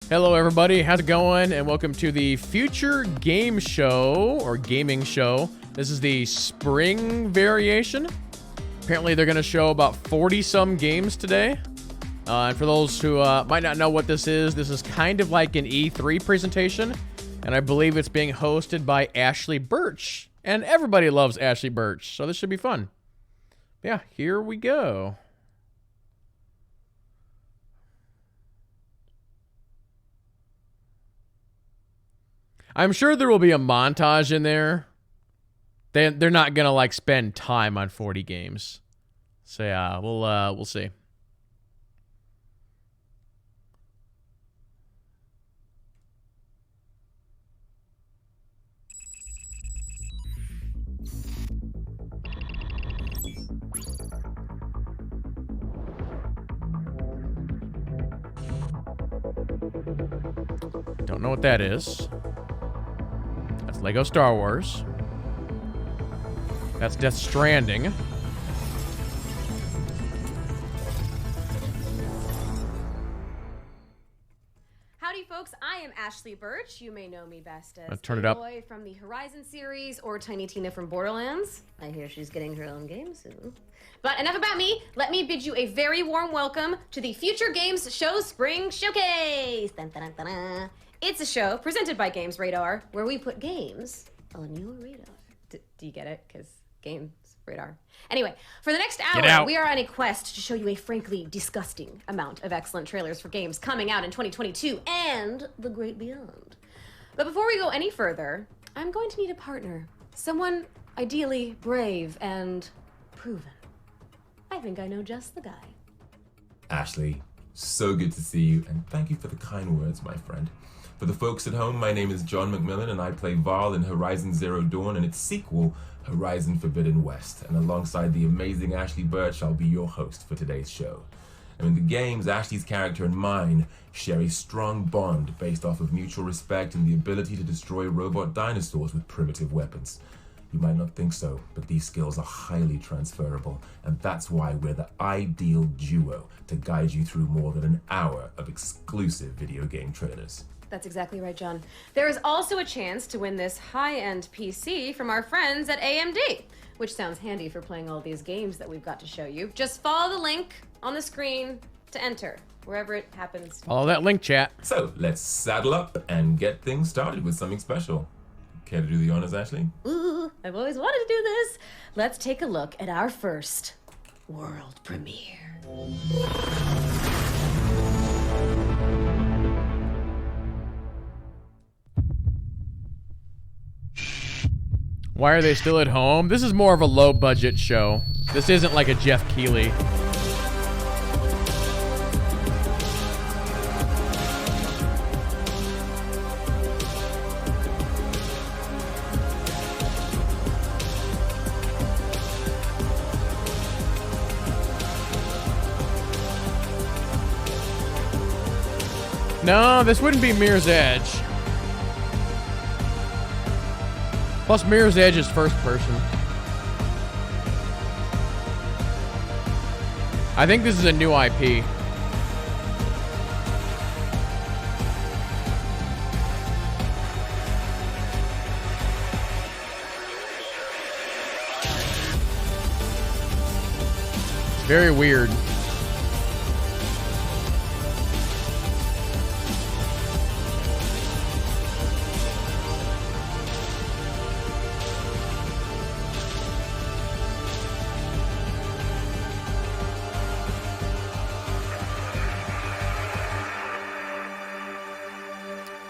Hello everybody, how's it going? And welcome to the Future Game Show, or Gaming Show. This is the spring variation. Apparently they're gonna show about 40-some games today. And for those who might not know what this is kind of like an E3 presentation. And I believe it's being hosted by Ashly Burch. And everybody loves Ashly Burch, so this should be fun. Yeah, here we go. I'm sure there will be a montage in there. They're not gonna like spend time on 40 games. So yeah, we'll see. Don't know what that is. That's Lego Star Wars. That's Death Stranding. Howdy, folks. I am Ashly Burch. You may know me best as Turn it up. Aloy from the Horizon series or Tiny Tina from Borderlands. I hear she's getting her own game soon. But enough about me. Let me bid you a very warm welcome to the Future Games Show Spring Showcase. Dun, dun, dun, dun. It's a show presented by Games Radar, where we put games on your radar. Do you get it? Because Games Radar. Anyway, for the next hour, we are on a quest to show you a frankly disgusting amount of excellent trailers for games coming out in 2022 and the great beyond. But before we go any further, I'm going to need a partner. Someone ideally brave and proven. I think I know just the guy. Ashly, so good to see you, and thank you for the kind words, my friend. For the folks at home, my name is John McMillan, and I play Varl in Horizon Zero Dawn and its sequel, Horizon Forbidden West. And alongside the amazing Ashly Burch, I'll be your host for today's show. And in the games, Ashly's character and mine share a strong bond based off of mutual respect and the ability to destroy robot dinosaurs with primitive weapons. You might not think so, but these skills are highly transferable, and that's why we're the ideal duo to guide you through more than an hour of exclusive video game trailers. That's exactly right, John. There is also a chance to win this high-end PC from our friends at AMD, which sounds handy for playing all these games that we've got to show you. Just follow the link on the screen to enter, wherever it happens. Follow that link, chat. So let's saddle up and get things started with something special. Care to do the honors, Ashly? Ooh, I've always wanted to do this. Let's take a look at our first world premiere. Why are they still at home? This is more of a low-budget show. This isn't like a Jeff Keighley. No, this wouldn't be Mirror's Edge. Plus, Mirror's Edge is first person. I think this is a new IP. It's very weird.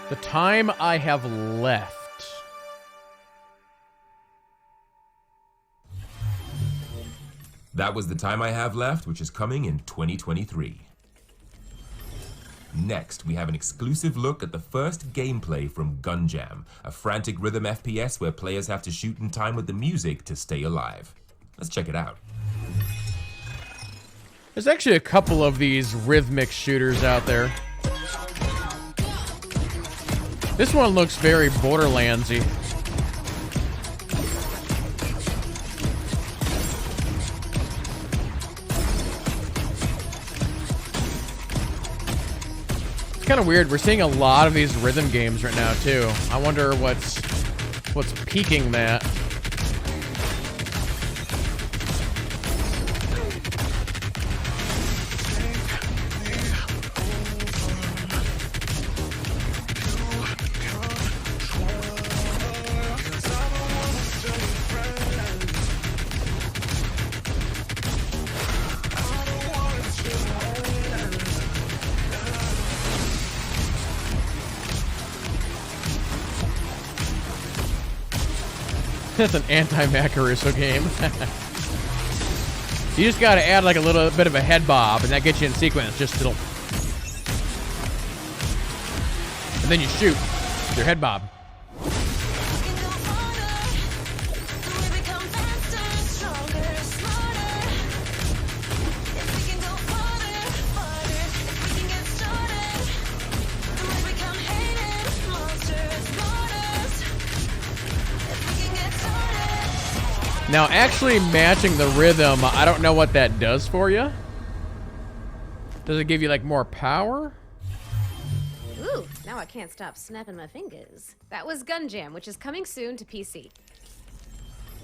The time I have left. That was the time I have left, which is coming in 2023. Next, we have an exclusive look at the first gameplay from Gunjam, a frantic rhythm FPS where players have to shoot in time with the music to stay alive. Let's check it out. There's actually a couple of these rhythmic shooters out there. This one looks very Borderlands-y. kind of weird. We're seeing a lot of these rhythm games right now too. I wonder what's peaking that. That's an anti-Macaruso game. You just gotta add like a little bit of a head bob, and that gets you in sequence. Just it'll, and then you shoot with your head bob. Now, actually matching the rhythm, I don't know what that does for you. Does it give you, like, more power? Ooh, now I can't stop snapping my fingers. That was Gun Jam, which is coming soon to PC.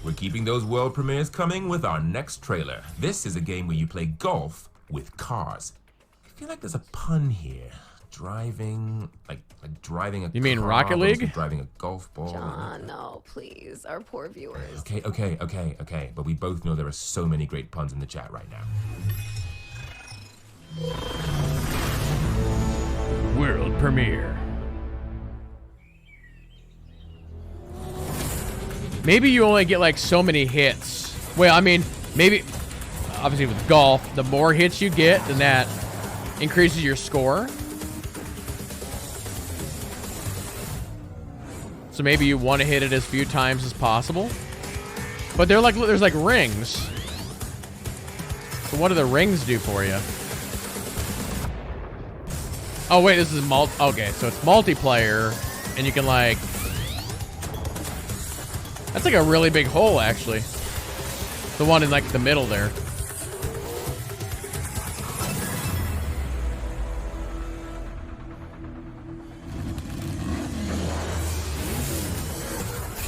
We're keeping those world premieres coming with our next trailer. This is a game where you play golf with cars. I feel like there's a pun here. Driving, like driving a car. You mean Rocket League? Driving a golf ball. John, no, please. Our poor viewers. Okay. But we both know there are so many great puns in the chat right now. World premiere. Maybe you only get like so many hits. Well, I mean, maybe, obviously with golf, the more hits you get, then that increases your score. So maybe you want to hit it as few times as possible. But they're like, there's like rings. So what do the rings do for you? Oh wait, this is okay, so it's multiplayer, and you can like, that's like a really big hole actually. The one in like the middle there.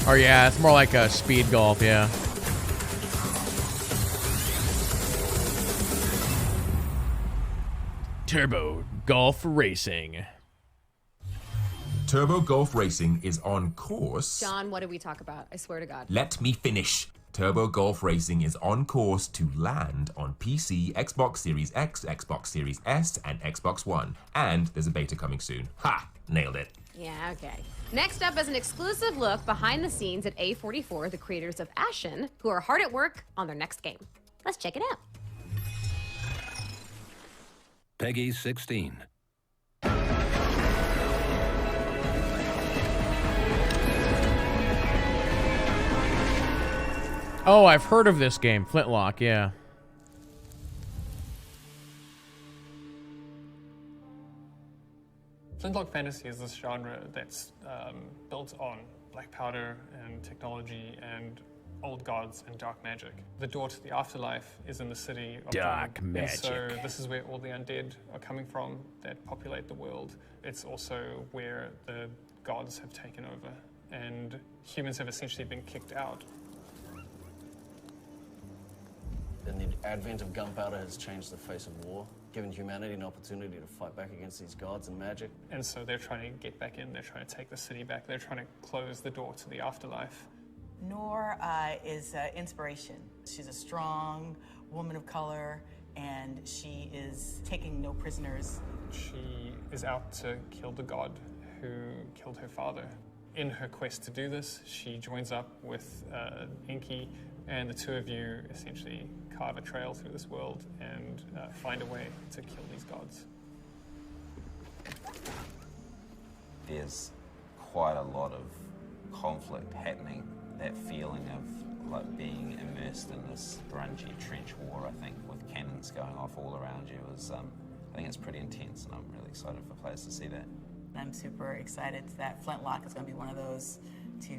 Oh yeah, it's more like a speed golf, yeah. Turbo Golf Racing. Turbo Golf Racing is on course. John, what did we talk about? I swear to God. Let me finish. Turbo Golf Racing is on course to land on PC, Xbox Series X, Xbox Series S, and Xbox One. And there's a beta coming soon. Ha! Nailed it. Yeah, okay. Next up is an exclusive look behind the scenes at A44, the creators of Ashen, who are hard at work on their next game. Let's check it out. Peggy 16. Oh, I've heard of this game, Flintlock, yeah. Flintlock fantasy is this genre that's built on black powder and technology and old gods and dark magic. The door to the afterlife is in the city of Dark Dawn. magic. And so this is where all the undead are coming from that populate the world. It's also where the gods have taken over and humans have essentially been kicked out. And the advent of gunpowder has changed the face of war, given humanity an opportunity to fight back against these gods and magic. And so they're trying to get back in, they're trying to take the city back, they're trying to close the door to the afterlife. Noor is inspiration. She's a strong woman of color, and she is taking no prisoners. She is out to kill the god who killed her father. In her quest to do this, she joins up with Inky, and the two of you essentially carve a trail through this world and find a way to kill these gods. There's quite a lot of conflict happening. That feeling of like being immersed in this grungy trench war, I think, with cannons going off all around you is, I think it's pretty intense, and I'm really excited for players to see that. I'm super excited that Flintlock is going to be one of those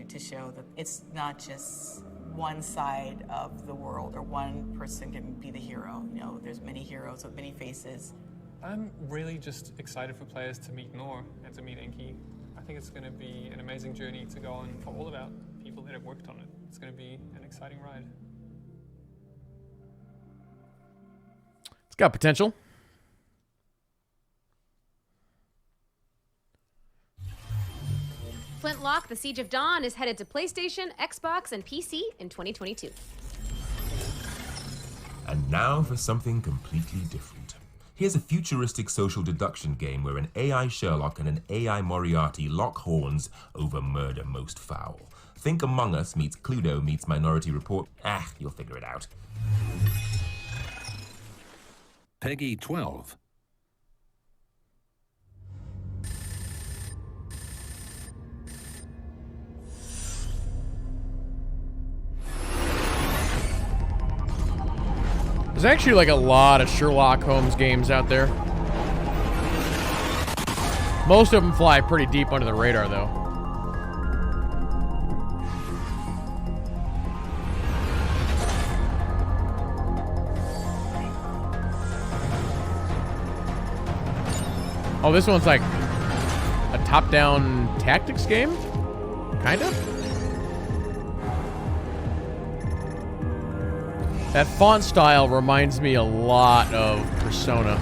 to show that it's not just one side of the world or one person can be the hero. You know, there's many heroes with many faces. I'm really just excited for players to meet Nor and to meet Enki. I think it's going to be an amazing journey to go on for all of our people that have worked on it. It's going to be an exciting ride. It's got potential. Flintlock: The Siege of Dawn is headed to PlayStation, Xbox, and PC in 2022. And now for something completely different. Here's a futuristic social deduction game where an AI Sherlock and an AI Moriarty lock horns over murder most foul. Think Among Us meets Cluedo meets Minority Report. You'll figure it out. Peggy 12. There's actually like a lot of Sherlock Holmes games out there. Most of them fly pretty deep under the radar, though. Oh, this one's like a top-down tactics game? Kind of? That font style reminds me a lot of Persona.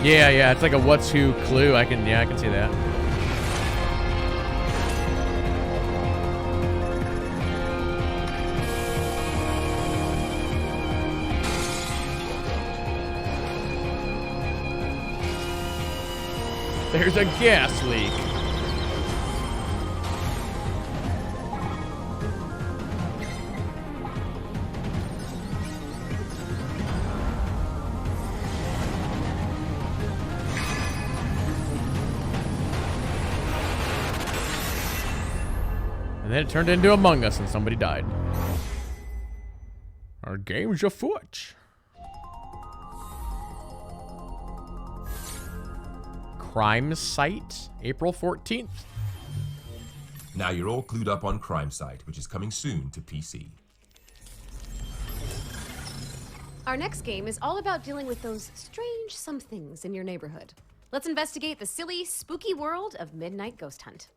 Yeah, it's like a What's Who Clue. I can see that. There's a gas leak. And then it turned into Among Us and somebody died. Our game's afoot. Crime Site, April 14th. Now you're all clued up on Crime Site, which is coming soon to PC. Our next game is all about dealing with those strange somethings in your neighborhood. Let's investigate the silly, spooky world of Midnight Ghost Hunt.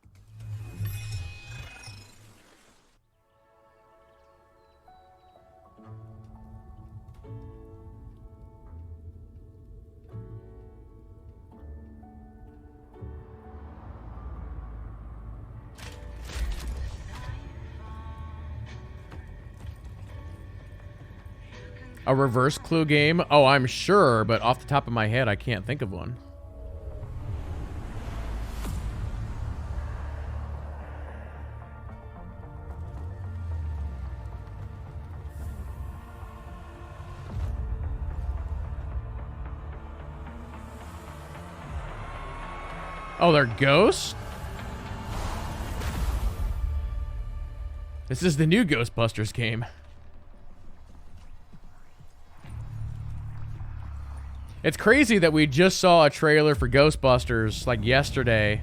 A reverse clue game? Oh, I'm sure, but off the top of my head, I can't think of one. Oh, they're ghosts? This is the new Ghostbusters game. It's crazy that we just saw a trailer for Ghostbusters like yesterday,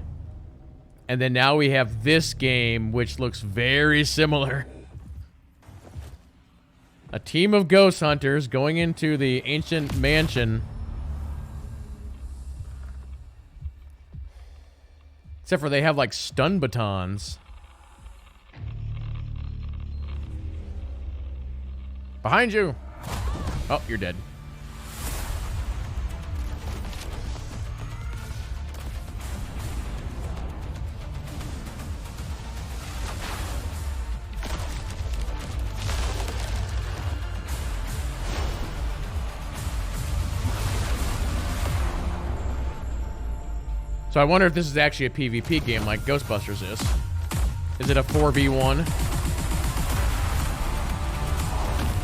and then now we have this game, which looks very similar. A team of ghost hunters going into the ancient mansion. Except for they have like stun batons. Behind you. Oh, you're dead. So I wonder if this is actually a PvP game like Ghostbusters is. Is it a 4v1?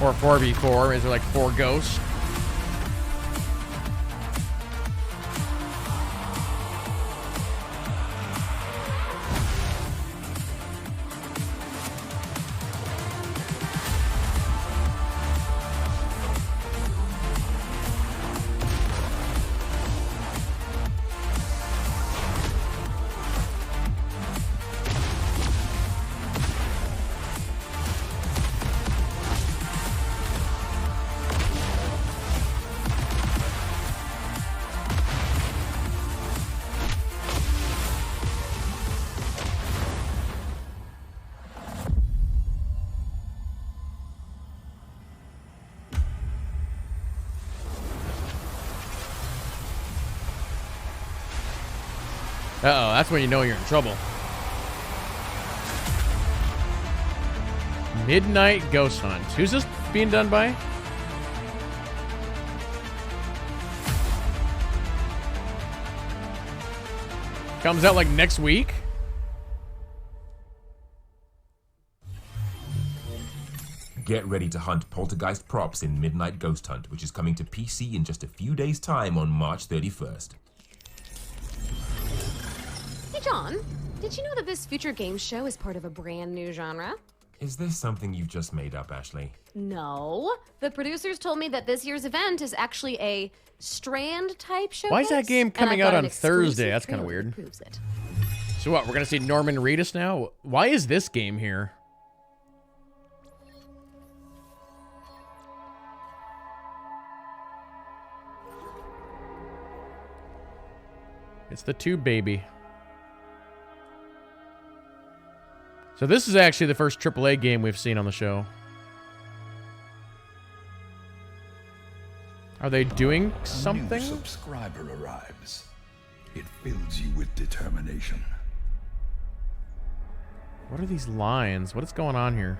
Or 4v4? Is there like 4 ghosts? Uh-oh, that's when you know you're in trouble. Midnight Ghost Hunt. Who's this being done by? Comes out like next week? Get ready to hunt Poltergeist props in Midnight Ghost Hunt, which is coming to PC in just a few days' time on March 31st. Hey, John, did you know that this future game show is part of a brand new genre? Is this something you've just made up, Ashley? No. The producers told me that this year's event is actually a Strand-type showcase. Why is that game and coming I've got out an on Thursday? exclusive That's kind of trailer weird. that proves it. So what, we're going to see Norman Reedus now? Why is this game here? It's the Tube Baby. So this is actually the first AAA game we've seen on the show. Are they doing something? A new subscriber arrives. It fills you with determination. What are these lines? What is going on here?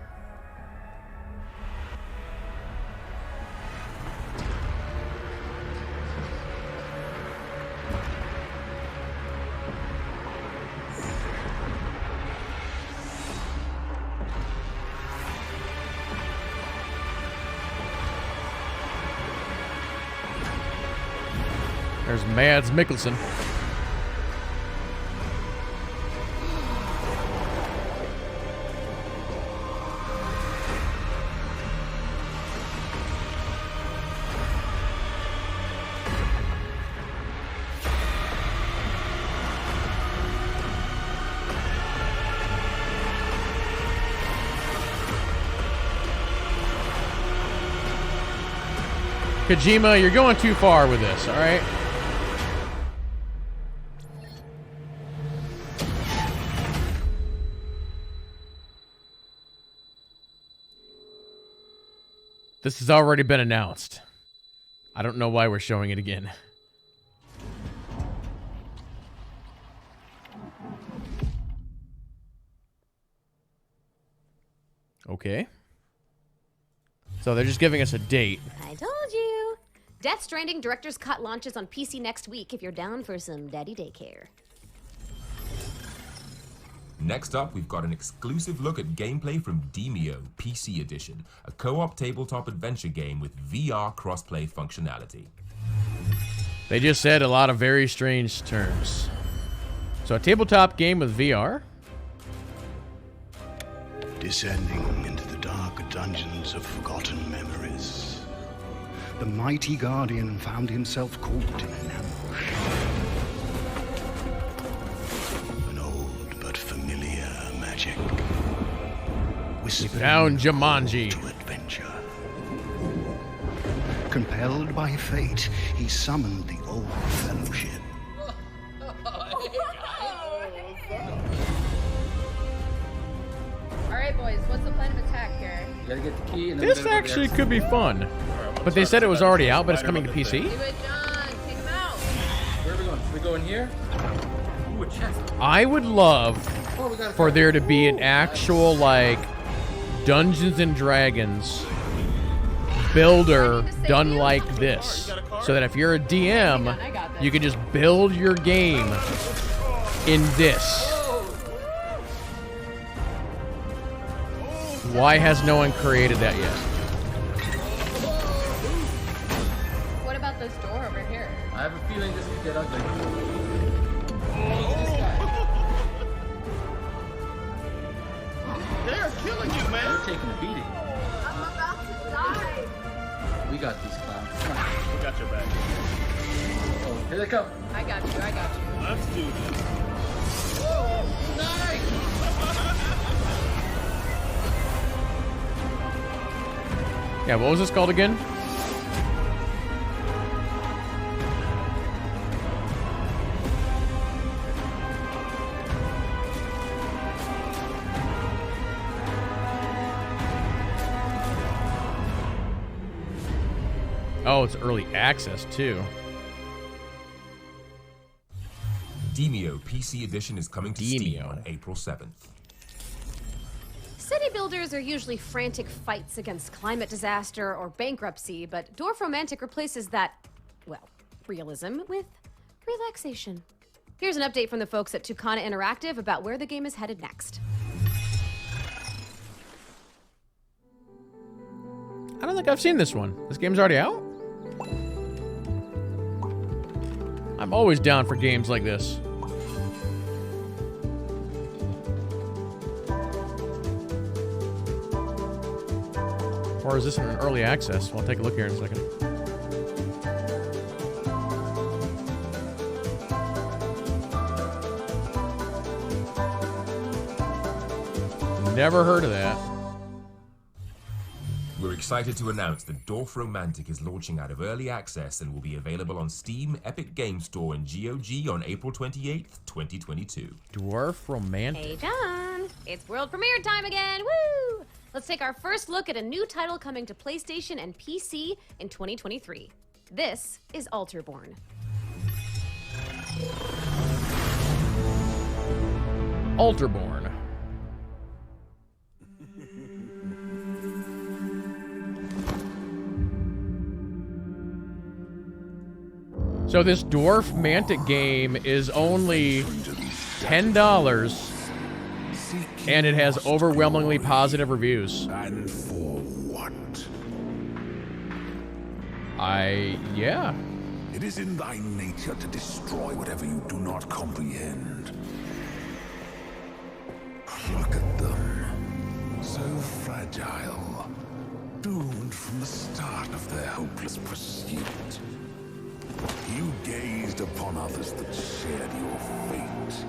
There's Mads Mikkelsen. Kojima, you're going too far with this, all right? This has already been announced. I don't know why we're showing it again. Okay. So they're just giving us a date. I told you. Death Stranding Director's Cut launches on PC next week if you're down for some daddy daycare. Next up, we've got an exclusive look at gameplay from Demeo PC Edition, a co-op tabletop adventure game with VR crossplay functionality. They just said a lot of very strange terms. So a tabletop game with VR? Descending into the dark dungeons of forgotten memories, the mighty Guardian found himself caught in an ambush. An old but familiar magic. Whispering Down Jumanji. to adventure. Compelled by fate, he summoned the old fellowship. Alright, boys, what's the plan of attack here? You gotta get the key and then This actually could be fun. But they said it was already out, but it's coming to PC? Do it, John! Take him out! Where are we going? We go in here? Ooh, a chest. I would love for there to be an actual, like, Dungeons and Dragons builder done like this. So that if you're a DM, you can just build your game in this. Why has no one created that yet? What about this door over here? I have a feeling this could get ugly. They're killing you, man. They're taking a beating. I'm about to die! We got these clowns. Come on. We got your back. Oh, here they come. I got you, I got you. Let's do this. Yeah, what was this called again? Oh, it's early access, too. Demeo PC Edition is coming to Steam on April 7th. City builders are usually frantic fights against climate disaster or bankruptcy, but Dorfromantic replaces that, well, realism with relaxation. Here's an update from the folks at Tucana Interactive about where the game is headed next. I don't think I've seen this one. This game's already out? I'm always down for games like this. Or is this in an early access? We'll take a look here in a second. Never heard of that. We're excited to announce that Dorfromantic is launching out of early access and will be available on Steam, Epic Game Store, and GOG on April 28th, 2022. Dorfromantic. Hey, John. It's world premiere time again. Woo! Let's take our first look at a new title coming to PlayStation and PC in 2023. This is Alterborn. Alterborn. So this Dorfromantic game is only $10, and it has overwhelmingly positive reviews. And for what? Yeah. It is in thy nature to destroy whatever you do not comprehend. Look at them. So fragile. Doomed from the start of their hopeless pursuit. You gazed upon others that shared your fate.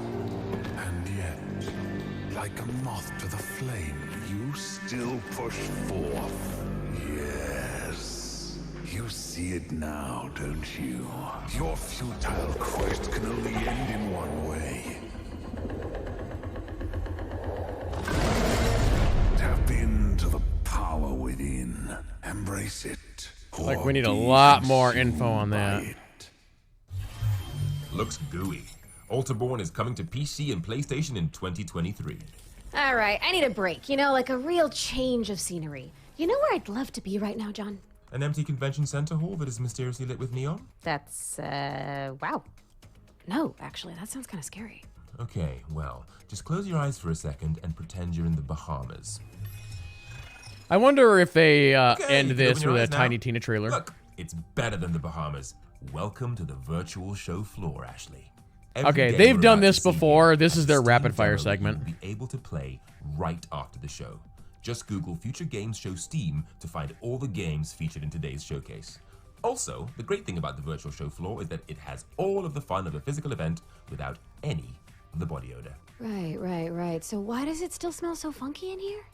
And yet, like a moth to the flame, you still push forth. Yes. You see it now, don't you? Your futile quest can only end in one way. Tap into the power within. Embrace it. Like, we need a lot more info on that. Looks gooey. Alterborn is coming to PC and PlayStation in 2023. All right, I need a break. You know, like a real change of scenery. You know where I'd love to be right now, John? An empty convention center hall that is mysteriously lit with neon? That's, wow. No, actually, that sounds kind of scary. Okay, well, just close your eyes for a second and pretend you're in the Bahamas. I wonder if they end you can this open your with a eyes now. Tiny Tina trailer. Look, it's better than the Bahamas. Welcome to the virtual show floor, Ashley. Every Okay, day they've we're done about this to see before. you This is at their Steam rapid fire demo that segment. You'll be able to play right after the show. Just Google Future Games Show Steam to find all the games featured in today's showcase. Also, the great thing about the virtual show floor is that it has all of the fun of a physical event without any of the body odor. Right. So why does it still smell so funky in here?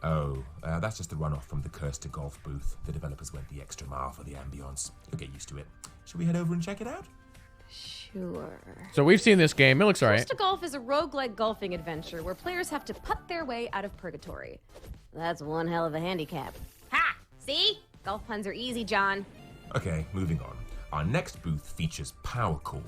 Oh, that's just the runoff from the Curse to Golf booth. The developers went the extra mile for the ambience. You'll get used to it. Shall we head over and check it out? Sure. So we've seen this game. It looks alright. First to Golf is a roguelike golfing adventure where players have to putt their way out of purgatory. That's one hell of a handicap. Ha! See? Golf puns are easy, John. Okay, moving on. Our next booth features Power Chord.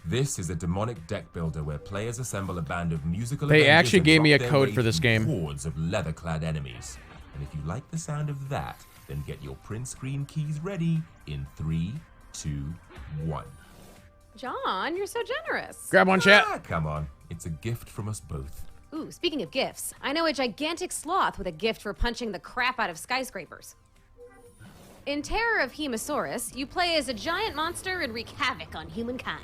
This is a demonic deck builder where players assemble a band of musical They Avengers actually and gave me rock a their code way for this through game. hordes of leather-clad enemies. And if you like the sound of that, then get your print screen keys ready in 3, 2, 1. John, you're so generous. Grab one, chat. Ah, come on. It's a gift from us both. Ooh, speaking of gifts, I know a gigantic sloth with a gift for punching the crap out of skyscrapers. In Terror of Hemosaurus, you play as a giant monster and wreak havoc on humankind.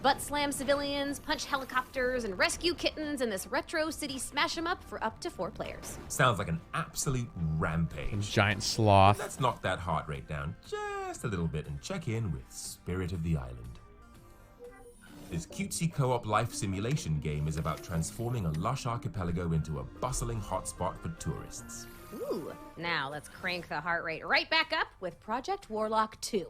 Butt slam civilians, punch helicopters, and rescue kittens in this retro city smash 'em up for up to 4 players. Sounds like an absolute rampage. Giant sloth. Let's knock that heart rate down just a little bit and check in with Spirit of the Island. This cutesy co-op life simulation game is about transforming a lush archipelago into a bustling hotspot for tourists. Ooh, now let's crank the heart rate right back up with Project Warlock 2.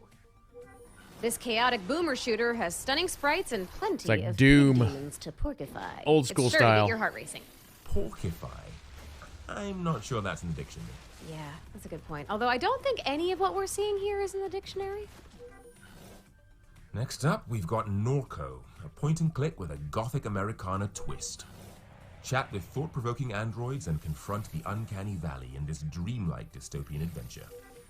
This chaotic boomer shooter has stunning sprites and plenty like of Doom. demons to porcify. Old school it's sure to style. get your heart racing. Porcify? I'm not sure that's in the dictionary. Yeah, that's a good point. Although I don't think any of what we're seeing here is in the dictionary. Next up, we've got Norco, a point-and-click with a Gothic Americana twist. Chat with thought-provoking androids and confront the uncanny valley in this dreamlike dystopian adventure.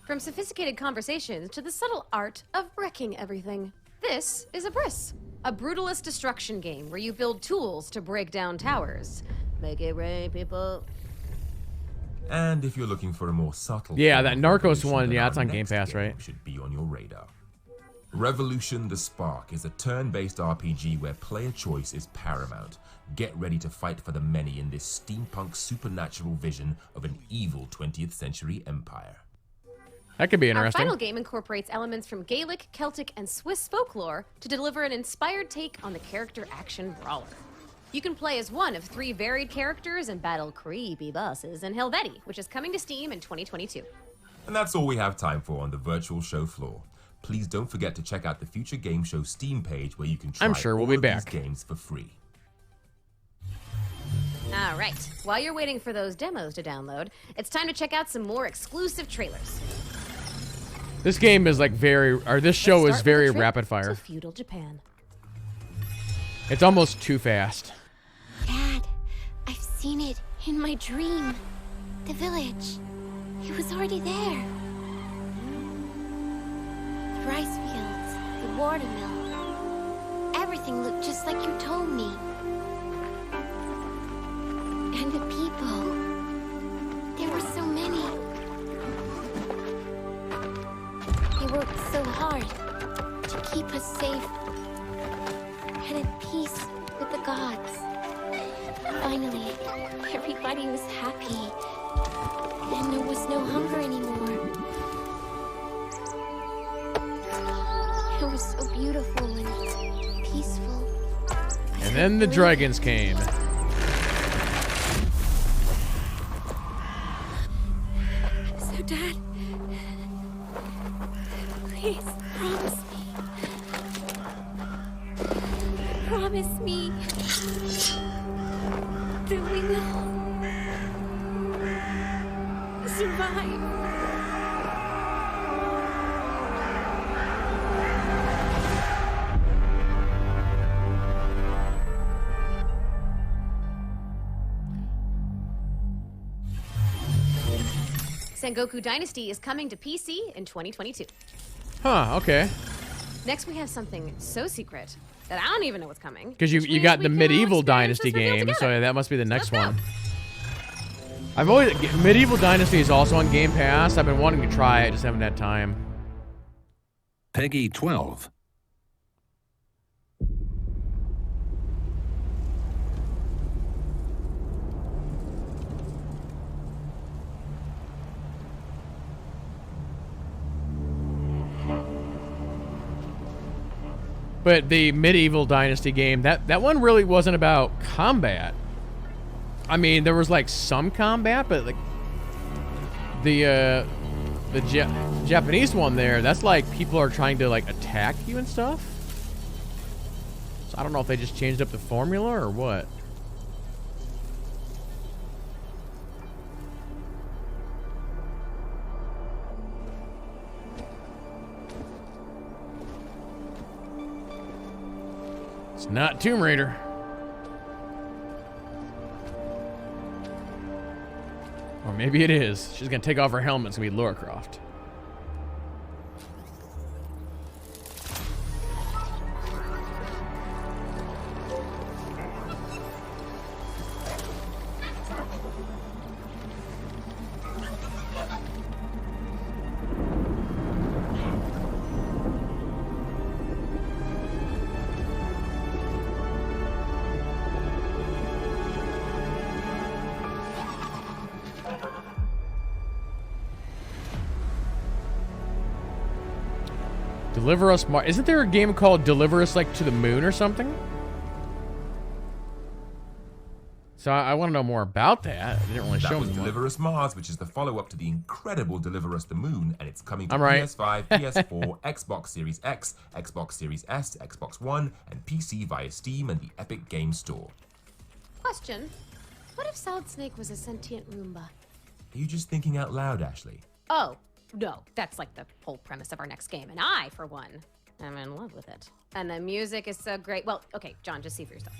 From sophisticated conversations to the subtle art of wrecking everything, this is Abyss, a brutalist destruction game where you build tools to break down towers. Make it rain, people. And if you're looking for a more subtle... Yeah, form that of Narcos revolution, one, then yeah, our it's on Game next Pass, game right? Should be on your radar. Revolution the Spark is a turn-based RPG where player choice is paramount. Get ready to fight for the many in this steampunk supernatural vision of an evil 20th century empire. That could be Our interesting. final game incorporates elements from Gaelic, Celtic, and Swiss folklore to deliver an inspired take on the character action brawler. You can play as one of 3 varied characters and battle creepy bosses in Helvetii, which is coming to Steam in 2022. And that's all we have time for on the virtual show floor. Please don't forget to check out the Future Game Show Steam page where you can try I'm sure we'll all be of these back. games for free. All right, while you're waiting for those demos to download, it's time to check out some more exclusive trailers. This game is like this show is very rapid To fire. feudal Japan. It's almost too fast. Dad, I've seen it in my dream. The village. It was already there. The rice fields, the watermill. Everything looked just like you told me. And the people. There were so many. They worked so hard to keep us safe and at peace with the gods. Finally, everybody was happy, and there was no hunger anymore. It was so beautiful and peaceful. And then the dragons came. So, Dad, please promise me. Promise me that we will survive. Sengoku Dynasty is coming to PC in 2022. Huh, okay. Next, we have something so secret that I don't even know what's coming. Because which you means got we the can all Medieval experience Dynasty this reveal game, together. so yeah, that must be the next let's one. I've always Medieval Dynasty is also on Game Pass. I've been wanting to try it, just haven't had time. Peggy 12. But the Medieval Dynasty game, that one really wasn't about combat. I mean, there was like some combat, but like the Japanese one there, that's like people are trying to like attack you and stuff. So I don't know if they just changed up the formula or what. It's not Tomb Raider. Or maybe it is. She's gonna take off her helmet. It's gonna be Lara Croft. Deliver Us Mars. Isn't there a game called Deliver Us like to the Moon or something? So I want to know more about that. They didn't really That show was me. Deliver Us Mars, which is the follow-up to the incredible Deliver Us the Moon, and it's coming to I'm right. PS5, PS4, Xbox Series X, Xbox Series S, Xbox One, and PC via Steam and the Epic Games Store. Question: what if Solid Snake was a sentient Roomba? Are you just thinking out loud, Ashley? Oh, no, that's like the whole premise of our next game, and I, for one, I'm in love with it. And the music is so great. Well, okay, John, just see for yourself.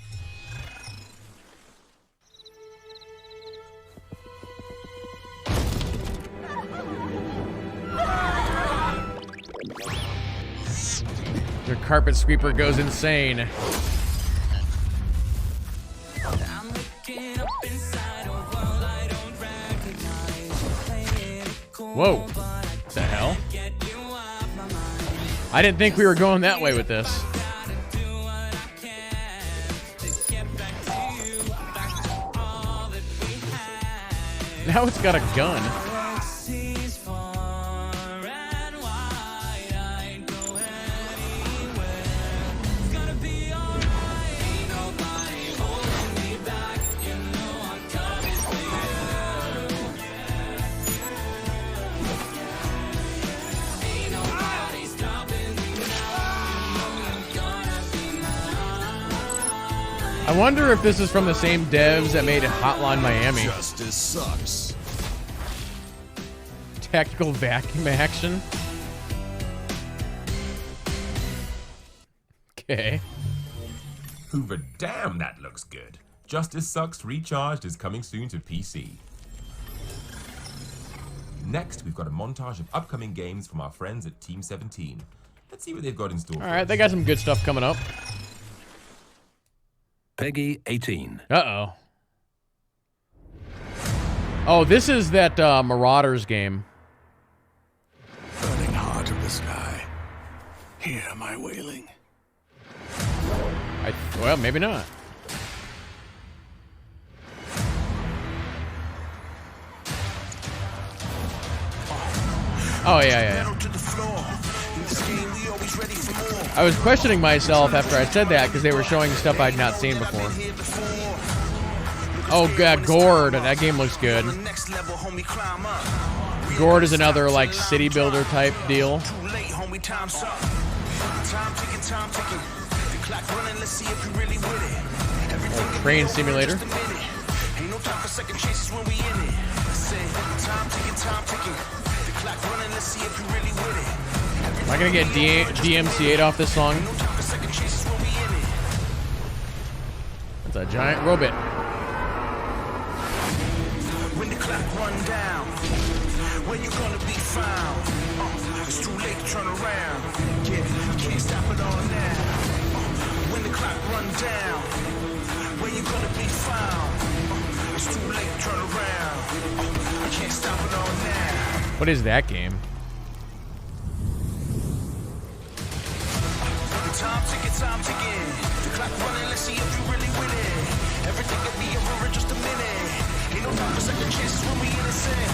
Your carpet sweeper goes insane. Whoa. What the hell? I didn't think we were going that way with this. Now it's got a gun. I wonder if this is from the same devs that made Hotline Miami. Justice sucks. Tactical vacuum action. Okay. Hoover, damn, that looks good. Justice Sucks Recharged is coming soon to PC. Next, we've got a montage of upcoming games from our friends at Team 17. Let's see what they've got in store. All right, they got some good stuff coming up. Peggy 18. Uh-oh. Oh, this is that Marauders game. Burning heart of the sky. Hear my wailing. Well, maybe not. Oh, yeah. I was questioning myself after I said that because they were showing stuff I'd not seen before. Oh, God, Gord. That game looks good. Gord is another, like, city builder type deal. Oh, train simulator. Am I gonna get DMCA'd off this song? It's a giant robot. When the clock run down, when you're gonna be found, it's too late to turn around. Yeah, you can't stop it all now. When the clock run down, when you're gonna be found, it's too late to turn around. I can't stop it all now. What is that game? Time ticking. The clock running, let's see if you really win it. Everything can be over in just a minute. Ain't no time for second chances when we innocent.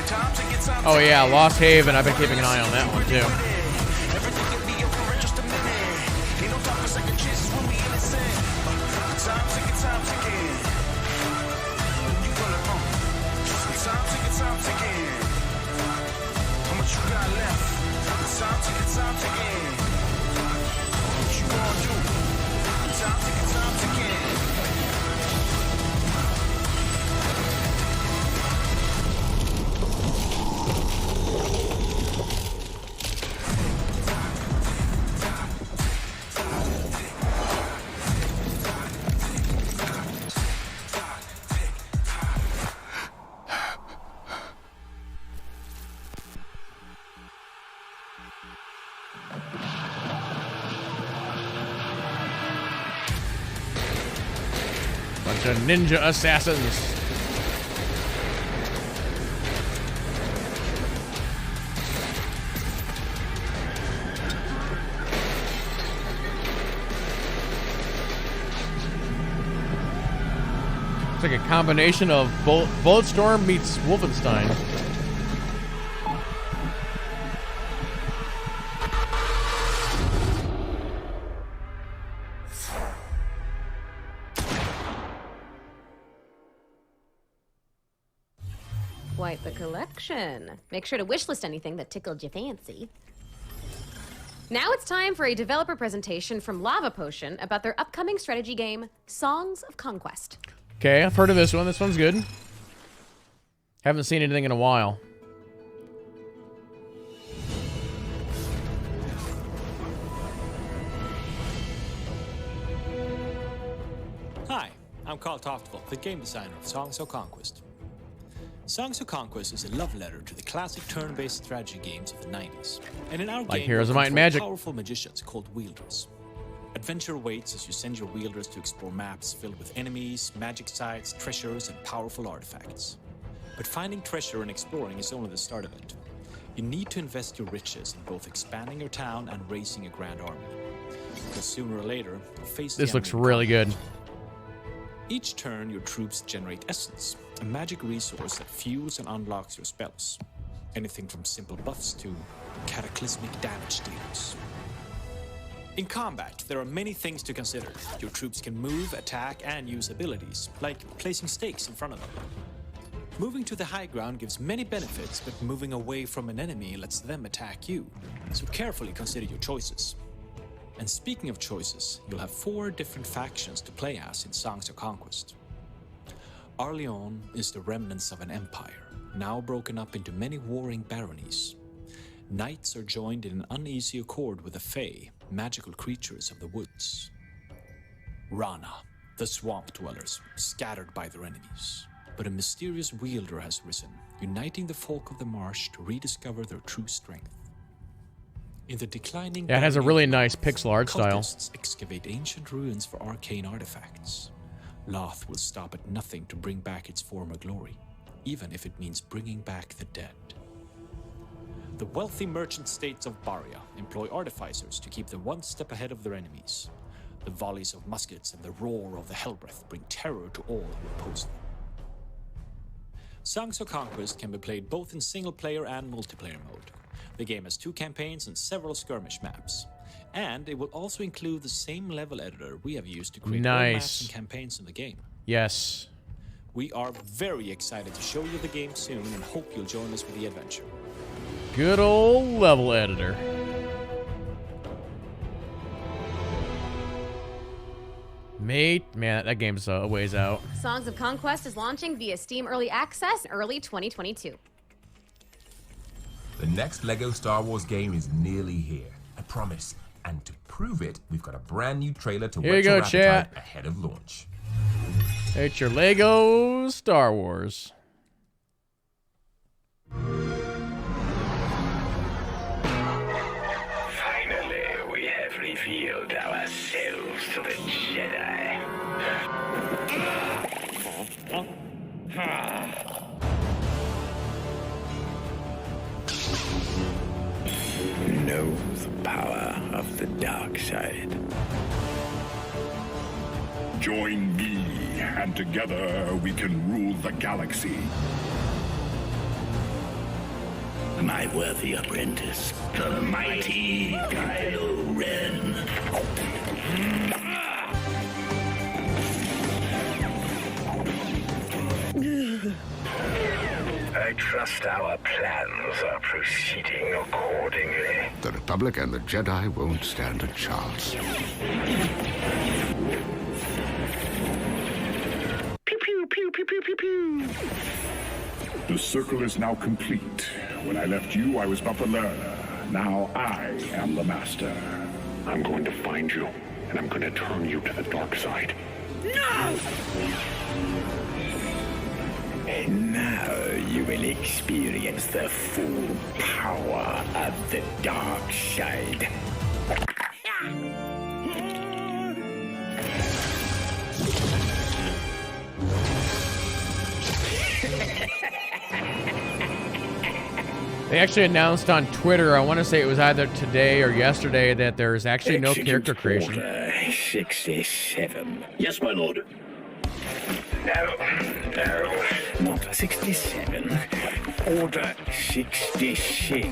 And time ticking. Oh yeah, Lost Haven. I've been keeping an eye on that one too. Everything can be over in just a minute. Ain't no time for second chances when we innocent. Time ticking. You gonna time ticking. How much you got left? Time ticking. You gonna do? Time ticking. Bunch of ninja assassins. It's like a combination of Bulletstorm meets Wolfenstein. Quite the collection. Make sure to wishlist anything that tickled your fancy. Now it's time for a developer presentation from Lava Potion about their upcoming strategy game, Songs of Conquest. Okay, I've heard of this one. This one's good. Haven't seen anything in a while. I'm Carl Toftvold, the game designer of Songs of Conquest. Songs of Conquest is a love letter to the classic turn-based strategy games of the 90s. And in our Like game, Heroes of we Might and control Magic. powerful magicians called wielders. Adventure awaits as you send your wielders to explore maps filled with enemies, magic sites, treasures, and powerful artifacts. But finding treasure and exploring is only the start of it. You need to invest your riches in both expanding your town and raising a grand army. Because sooner or later, you'll face the This looks enemy really good. Each turn, your troops generate essence, a magic resource that fuels and unlocks your spells. Anything from simple buffs to cataclysmic damage dealers. In combat, there are many things to consider. Your troops can move, attack, and use abilities, like placing stakes in front of them. Moving to the high ground gives many benefits, but moving away from an enemy lets them attack you. So carefully consider your choices. And speaking of choices, you'll have 4 different factions to play as in Songs of Conquest. Arleon is the remnants of an empire, now broken up into many warring baronies. Knights are joined in an uneasy accord with the Fae, magical creatures of the woods. Rana, the swamp dwellers, scattered by their enemies. But a mysterious wielder has risen, uniting the folk of the marsh to rediscover their true strength. In the declining Yeah, it has a really nice pixel art style. cultists excavate ancient ruins for arcane artifacts. Loth will stop at nothing to bring back its former glory, even if it means bringing back the dead. The wealthy merchant states of Baria employ artificers to keep them one step ahead of their enemies. The volleys of muskets and the roar of the Hellbreath bring terror to all who oppose them. Songs of Conquest can be played both in single-player and multiplayer mode. The game has 2 campaigns and several skirmish maps. And it will also include the same level editor we have used to create all maps Nice. and campaigns in the game. Yes. We are very excited to show you the game soon and hope you'll join us for the adventure. Good old level editor. Mate, man, that game's a ways out. Songs of Conquest is launching via Steam Early Access in early 2022. The next LEGO Star Wars game is nearly here, I promise. And to prove it, we've got a brand new trailer to Here you whet your go, appetite chat. ahead of launch. It's your Lego Star Wars. Finally, we have revealed ourselves to the Jedi. Know the power of the dark side. Join me, and together we can rule the galaxy. My worthy apprentice, the mighty Kylo Ren. I trust our plans are proceeding accordingly. The Republic and the Jedi won't stand a chance. Pew pew pew pew pew pew pew. The circle is now complete. When I left you, I was but the learner. Now I am the master. I'm going to find you, and I'm going to turn you to the dark side. No! And now you will experience the full power of the dark side. They actually announced on Twitter, I want to say it was either today or yesterday, that there's actually no character creation. Order 67. Yes, my lord. No, not 67. Order 66.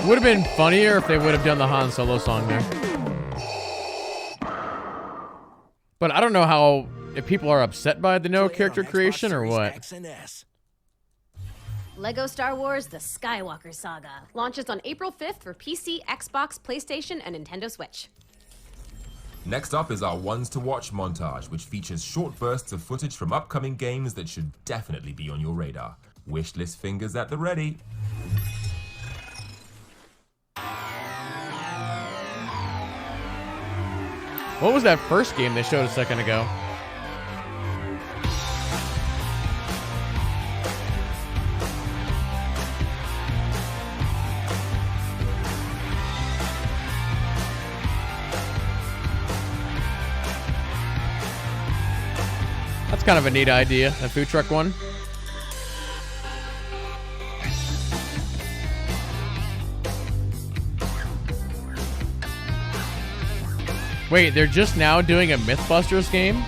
Would have been funnier if they would have done the Han Solo song there. But I don't know how, if people are upset by the no character creation or what. Lego Star Wars The Skywalker Saga launches on April 5th for PC, Xbox, PlayStation, and Nintendo Switch. Next up is our Ones to Watch montage, which features short bursts of footage from upcoming games that should definitely be on your radar. Wishlist fingers at the ready. What was that first game they showed a second ago? That's kind of a neat idea, that food truck one. Wait, they're just now doing a Mythbusters game?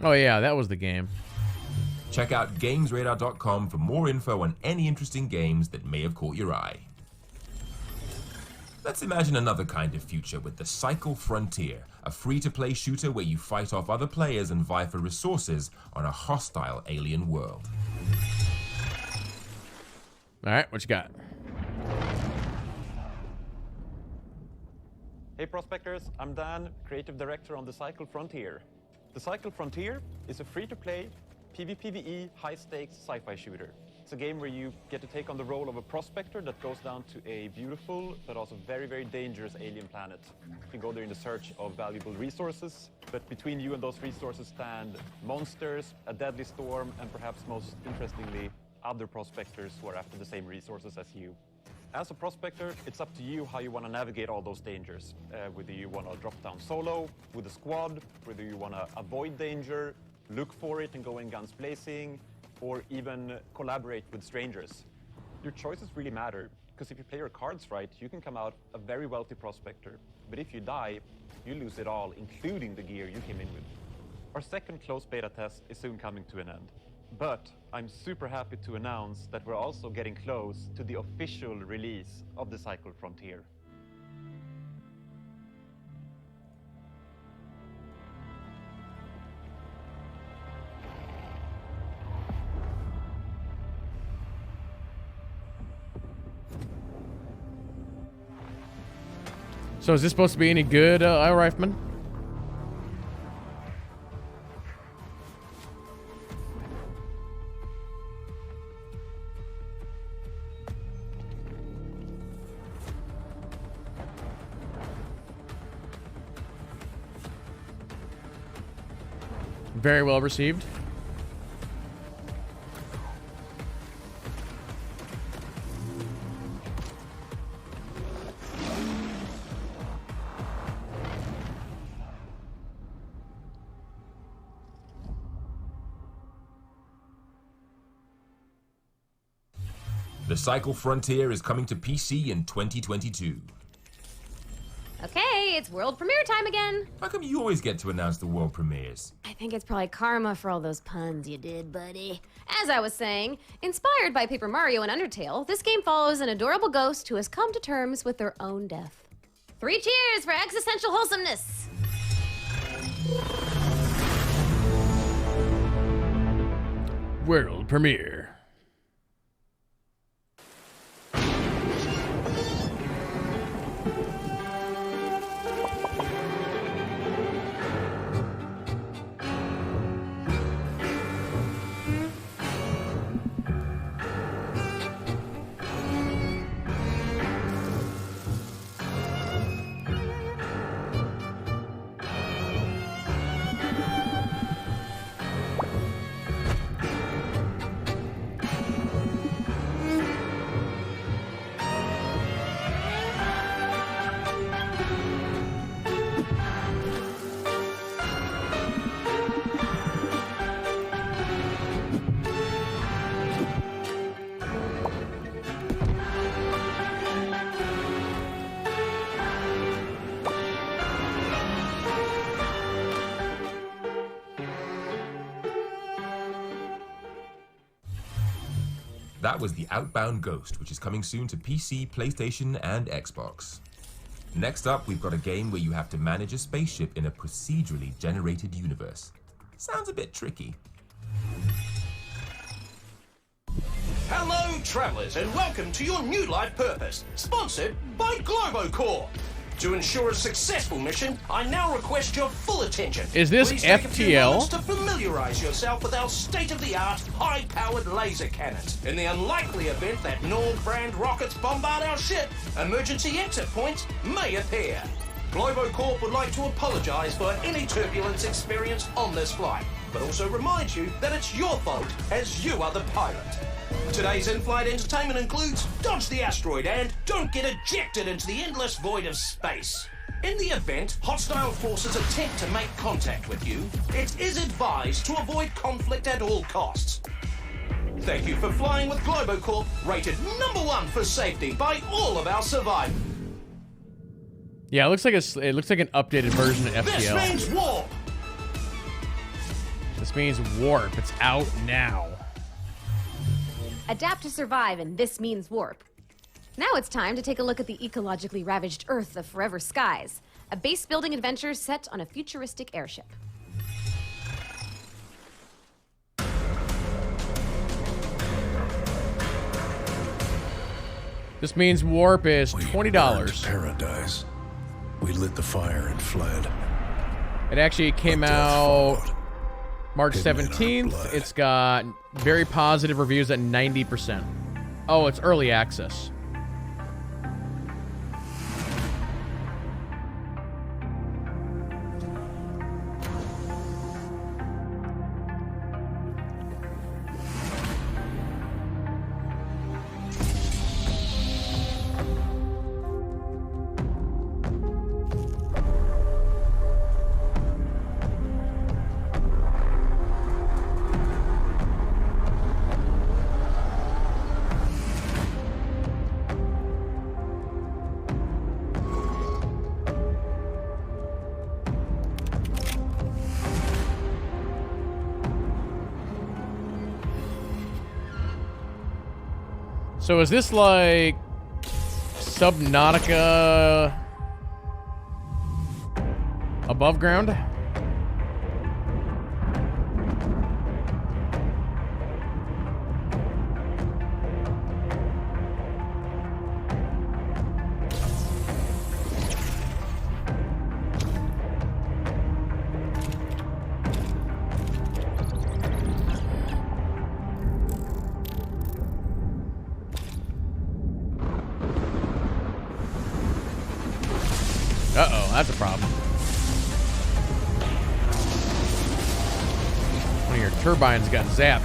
Oh yeah, that was the game. Check out GamesRadar.com for more info on any interesting games that may have caught your eye. Let's imagine another kind of future with the Cycle Frontier, a free-to-play shooter where you fight off other players and vie for resources on a hostile alien world. Alright, what you got? Hey Prospectors, I'm Dan, Creative Director on The Cycle Frontier. The Cycle Frontier is a free-to-play, PvPvE, high-stakes sci-fi shooter. It's a game where you get to take on the role of a prospector that goes down to a beautiful, but also very, very dangerous alien planet. You can go there in the search of valuable resources, but between you and those resources stand monsters, a deadly storm, and perhaps most interestingly, other prospectors who are after the same resources as you. As a prospector, it's up to you how you want to navigate all those dangers. Whether you want to drop down solo, with a squad, whether you want to avoid danger, look for it and go in guns blazing, or even collaborate with strangers. Your choices really matter, because if you play your cards right, you can come out a very wealthy prospector. But if you die, you lose it all, including the gear you came in with. Our second closed beta test is soon coming to an end. But I'm super happy to announce that we're also getting close to the official release of the Cycle Frontier. So is this supposed to be any good, Reifman? Very well received. The Cycle Frontier is coming to PC in 2022. Okay, it's world premiere time again. How come you always get to announce the world premieres? I think it's probably karma for all those puns you did, buddy. As I was saying, inspired by Paper Mario and Undertale, this game follows an adorable ghost who has come to terms with their own death. 3 cheers for existential wholesomeness! World premiere. That was the Outbound Ghost, which is coming soon to PC, PlayStation, and Xbox. Next up, we've got a game where you have to manage a spaceship in a procedurally generated universe. Sounds a bit tricky. Hello, travellers, and welcome to your new life purpose, sponsored by Globocorp. To ensure a successful mission, I now request your full attention. Is this Please take a few FTL? moments to familiarise yourself with our state-of-the-art, high-powered laser cannons. In the unlikely event that Norg brand rockets bombard our ship, emergency exit points may appear. Globocorp would like to apologise for any turbulence experienced on this flight, but also remind you that it's your fault as you are the pilot. Today's in-flight entertainment includes Dodge the Asteroid and Don't Get Ejected into the Endless Void of Space. In the event hostile forces attempt to make contact with you, it is advised to avoid conflict at all costs. Thank you for flying with Globocorp, rated #1 for safety by all of our survivors. Yeah, it looks like it looks like an updated version of This FTL. means warp. This means warp. It's out now. Adapt to survive, and this means warp. Now it's time to take a look at the ecologically ravaged Earth of Forever Skies, a base-building adventure set on a futuristic airship. This means warp is $20. Paradise. We lit the fire and fled. It actually came out March 17th. It's got very positive reviews at 90%. Oh, it's early access. So is this like Subnautica above ground? Uh-oh, that's a problem. One of your turbines got zapped.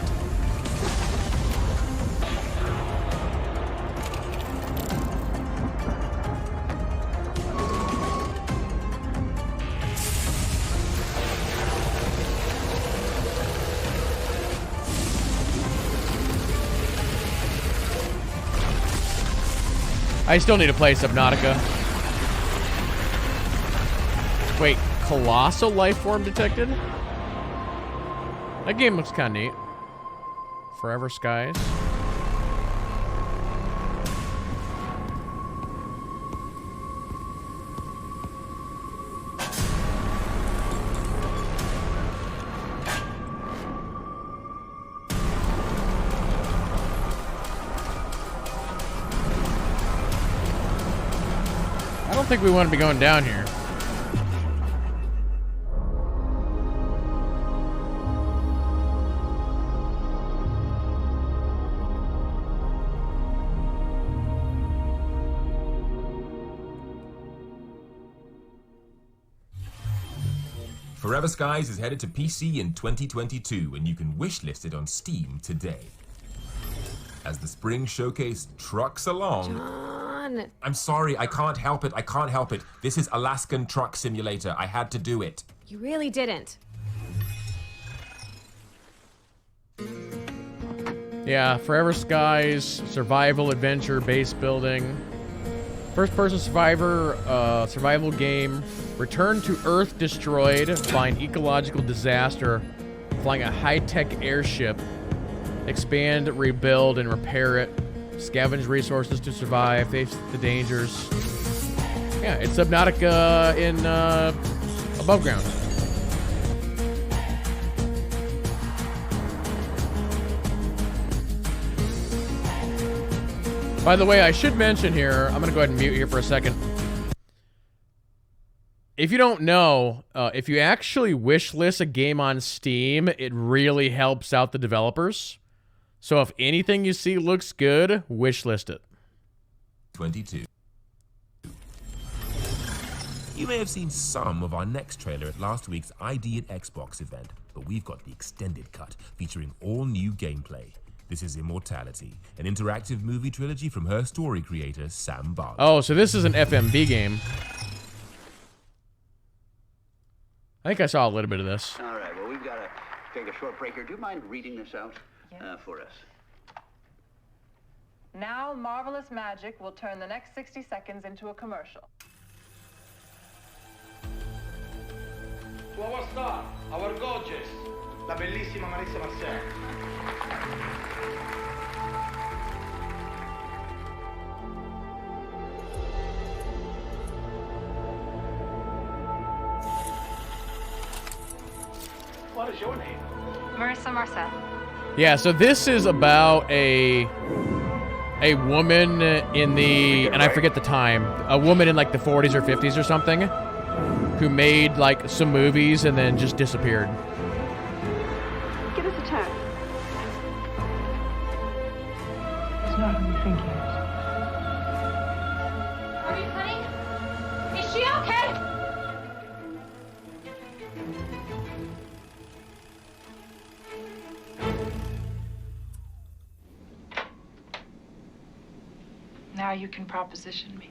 I still need to play Subnautica. Wait, colossal life form detected? That game looks kind of neat. Forever Skies. I don't think we want to be going down here. Forever Skies is headed to PC in 2022, and you can wishlist it on Steam today. As the spring showcase trucks along... John! I'm sorry, I can't help it, I can't help it. This is Alaskan Truck Simulator, I had to do it. You really didn't. Yeah, Forever Skies, survival, adventure, base building. First-person survival game. Return to Earth destroyed by an ecological disaster. Flying a high-tech airship Expand, rebuild, and repair it. Scavenge resources to survive. Face the dangers. Yeah, it's Subnautica in above ground. By the way, I should mention here, I'm going to go ahead and mute here for a second. If you don't know, if you actually wishlist a game on Steam, it really helps out the developers. So if anything you see looks good, wishlist it. 22. You may have seen some of our next trailer at last week's ID at Xbox event, but we've got the extended cut featuring all new gameplay. This is Immortality, an interactive movie trilogy from her story creator, Sam Barlow. Oh, so this is an FMV game. I think I saw a little bit of this. All right, well, we've got to take a short break here. Do you mind reading this out for us? Now, Marvelous Magic will turn the next 60 seconds into a commercial. To our star, our gorgeous, la bellissima Marissa Marcel. What is your name? Marissa Marcel. Yeah, so this is about a woman in the, and I forget the time, a woman in like the 40s or 50s or something, who made like some movies and then just disappeared. Give us a turn. It's not who you think he is. Are you honey? Is she okay? Now you can proposition me.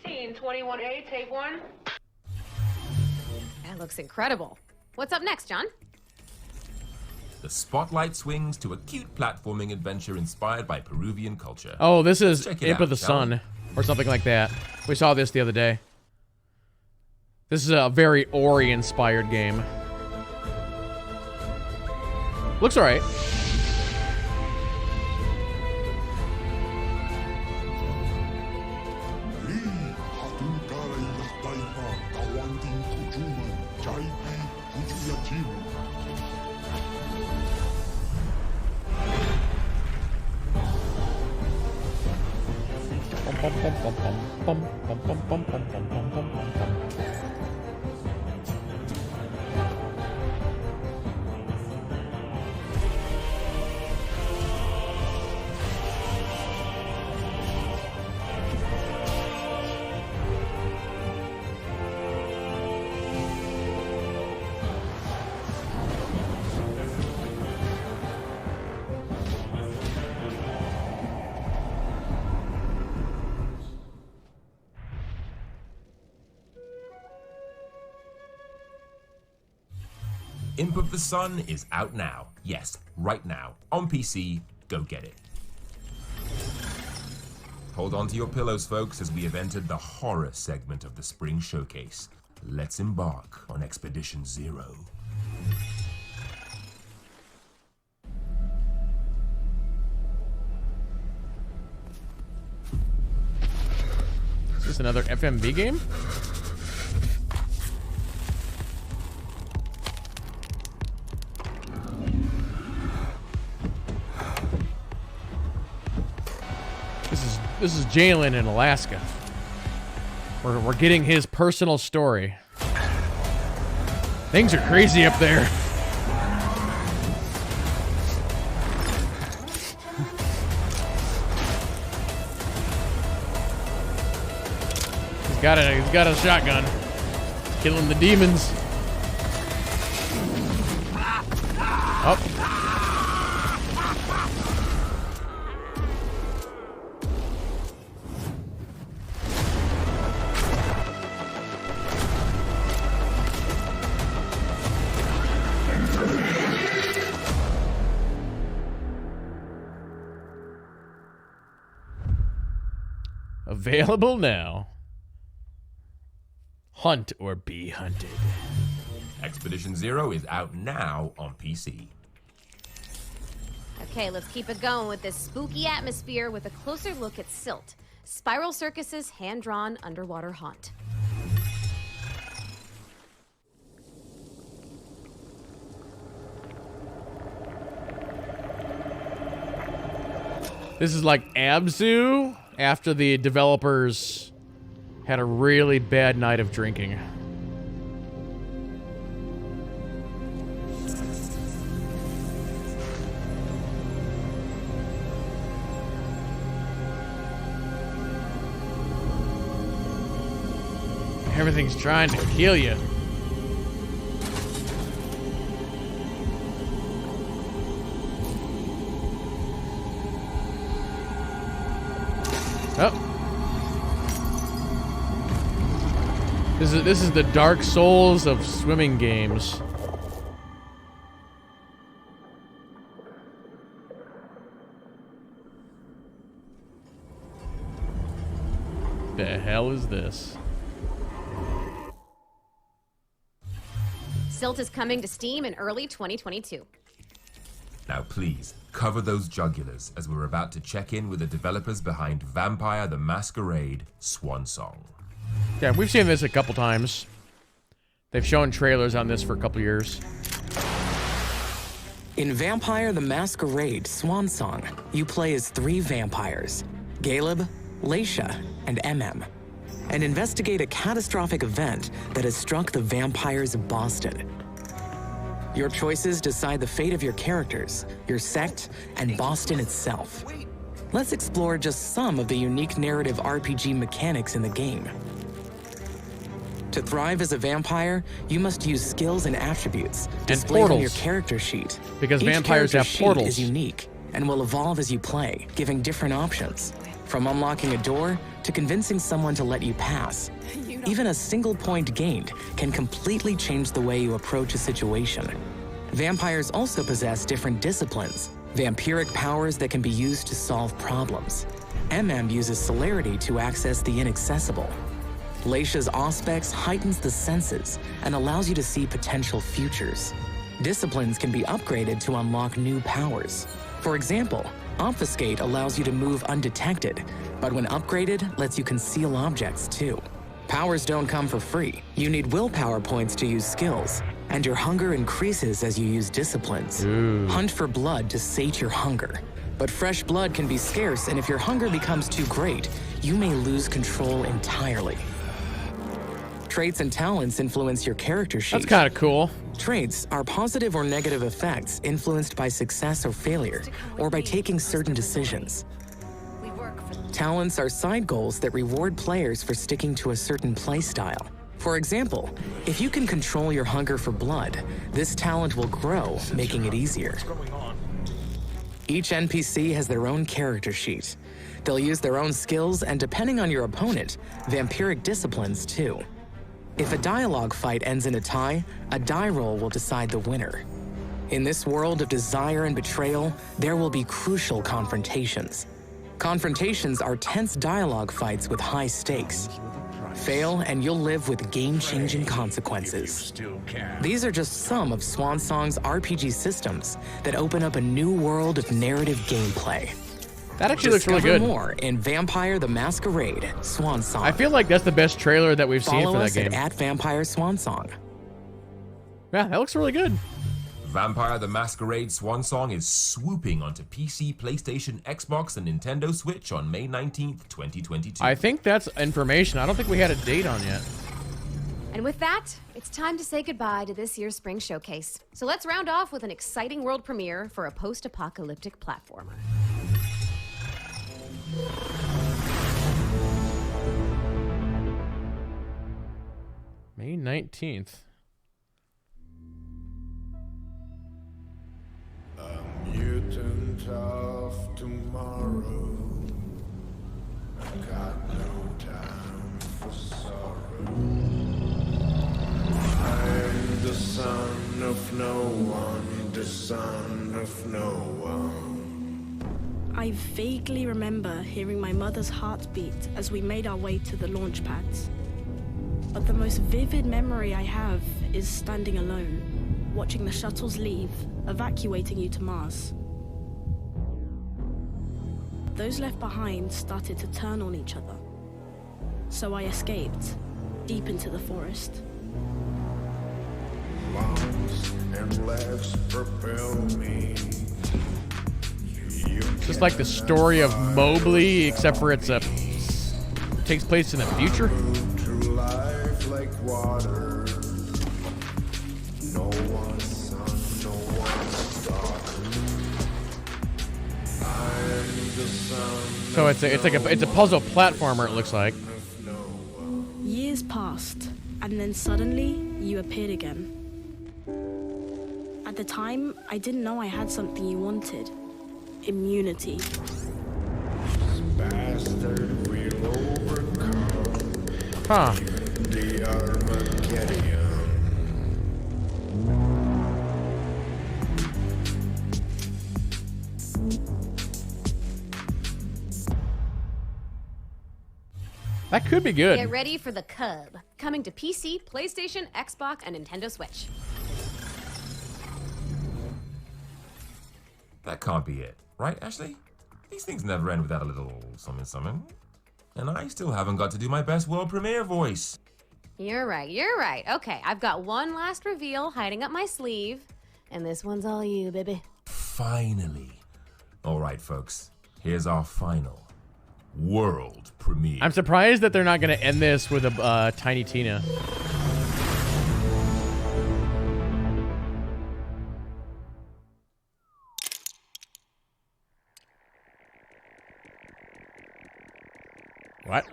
Scene 21A, take one. That looks incredible. What's up next, John? The spotlight swings to a cute platforming adventure inspired by Peruvian culture. Oh, this is Check it Imp out, of the shall we? Sun, or something like that. We saw this the other day. This is a very Ori-inspired game. Looks alright. Imp of the Sun is out now. Yes, right now. On PC, go get it. Hold on to your pillows, folks, as we have entered the horror segment of the Spring Showcase. Let's embark on Expedition Zero. Is this another FMV game? This is Jalen in Alaska. We're getting his personal story. Things are crazy up there. He's got a shotgun. Killing the demons. Oh. Available now. Hunt or be hunted. Expedition Zero is out now on PC. Okay, let's keep it going with this spooky atmosphere with a closer look at Silt, Spiral Circus's hand-drawn underwater haunt. This is like Abzu after the developers had a really bad night of drinking. Everything's trying to kill you. Oh. This is the Dark Souls of swimming games. The hell is this? Silt is coming to Steam in early 2022. Now please, cover those jugulars as we're about to check in with the developers behind Vampire the Masquerade Swansong. Yeah, we've seen this a couple times. They've shown trailers on this for a couple years. In Vampire the Masquerade Swansong, you play as 3 vampires, Galeb, Leisha, and MM, and investigate a catastrophic event that has struck the vampires of Boston. Your choices decide the fate of your characters, your sect, and Boston itself. Let's explore just some of the unique narrative RPG mechanics in the game. To thrive as a vampire, you must use skills and attributes displayed on your character sheet. Because Each vampires character have sheet portals. is unique and will evolve as you play, giving different options. From unlocking a door to convincing someone to let you pass. Even a single point gained can completely change the way you approach a situation. Vampires also possess different disciplines, vampiric powers that can be used to solve problems. MM uses celerity to access the inaccessible. Leisha's Auspex heightens the senses and allows you to see potential futures. Disciplines can be upgraded to unlock new powers. For example, Obfuscate allows you to move undetected, but when upgraded, lets you conceal objects too. Powers don't come for free. You need willpower points to use skills, and your hunger increases as you use disciplines. Hunt for blood to sate your hunger. But fresh blood can be scarce, and if your hunger becomes too great, you may lose control entirely. Traits and talents influence your character sheet. That's kind of cool. Traits are positive or negative effects influenced by success or failure, or by taking certain decisions. Talents are side goals that reward players for sticking to a certain play style. For example, if you can control your hunger for blood, this talent will grow, making it easier. Each NPC has their own character sheet. They'll use their own skills and, depending on your opponent, vampiric disciplines too. If a dialogue fight ends in a tie, a die roll will decide the winner. In this world of desire and betrayal, there will be crucial confrontations. Confrontations are tense dialogue fights with high stakes. Fail and you'll live with game-changing consequences. These are just some of Swansong's RPG systems that open up a new world of narrative gameplay. That actually looks really good. Discover more in Vampire the Masquerade Swansong. I feel like that's the best trailer that we've seen Follow for that us game. at Vampire Swansong. Yeah, that looks really good. Vampire the Masquerade Swansong is swooping onto PC, PlayStation, Xbox, and Nintendo Switch on May 19th, 2022. I think that's information I don't think we had a date on yet. And with that, it's time to say goodbye to this year's Spring Showcase. So let's round off with an exciting world premiere for a post-apocalyptic platformer. May 19th. A mutant of tomorrow. Got no time for sorrow. I'm the son of no one, the son of no one. I I vaguely remember hearing my mother's heartbeat as we made our way to the launch pads. But the most vivid memory I have is standing alone, watching the shuttles leave, evacuating you to Mars. Those left behind started to turn on each other. So I escaped, deep into the forest. Bombs and laughs propel me. It's just like the story of Mowgli, except for it takes place in the future. Through life like water. No one's sun, no one's daughter. I'm the sun. So it's a puzzle platformer. It looks like. Years passed, and then suddenly you appeared again. At the time, I didn't know I had something you wanted. Immunity. Bastard we'll overcome. Huh. The Armageddon. That could be good. Get ready for the Cub, coming to PC, PlayStation, Xbox, and Nintendo Switch. That can't be it, right, Ashley? These things never end without a little something. And I still haven't got to do my best world premiere voice. You're right. Okay, I've got one last reveal hiding up my sleeve, and this one's all you, baby. Finally. All right, folks. Here's our final world premiere. I'm surprised that they're not going to end this with a Tiny Tina. What?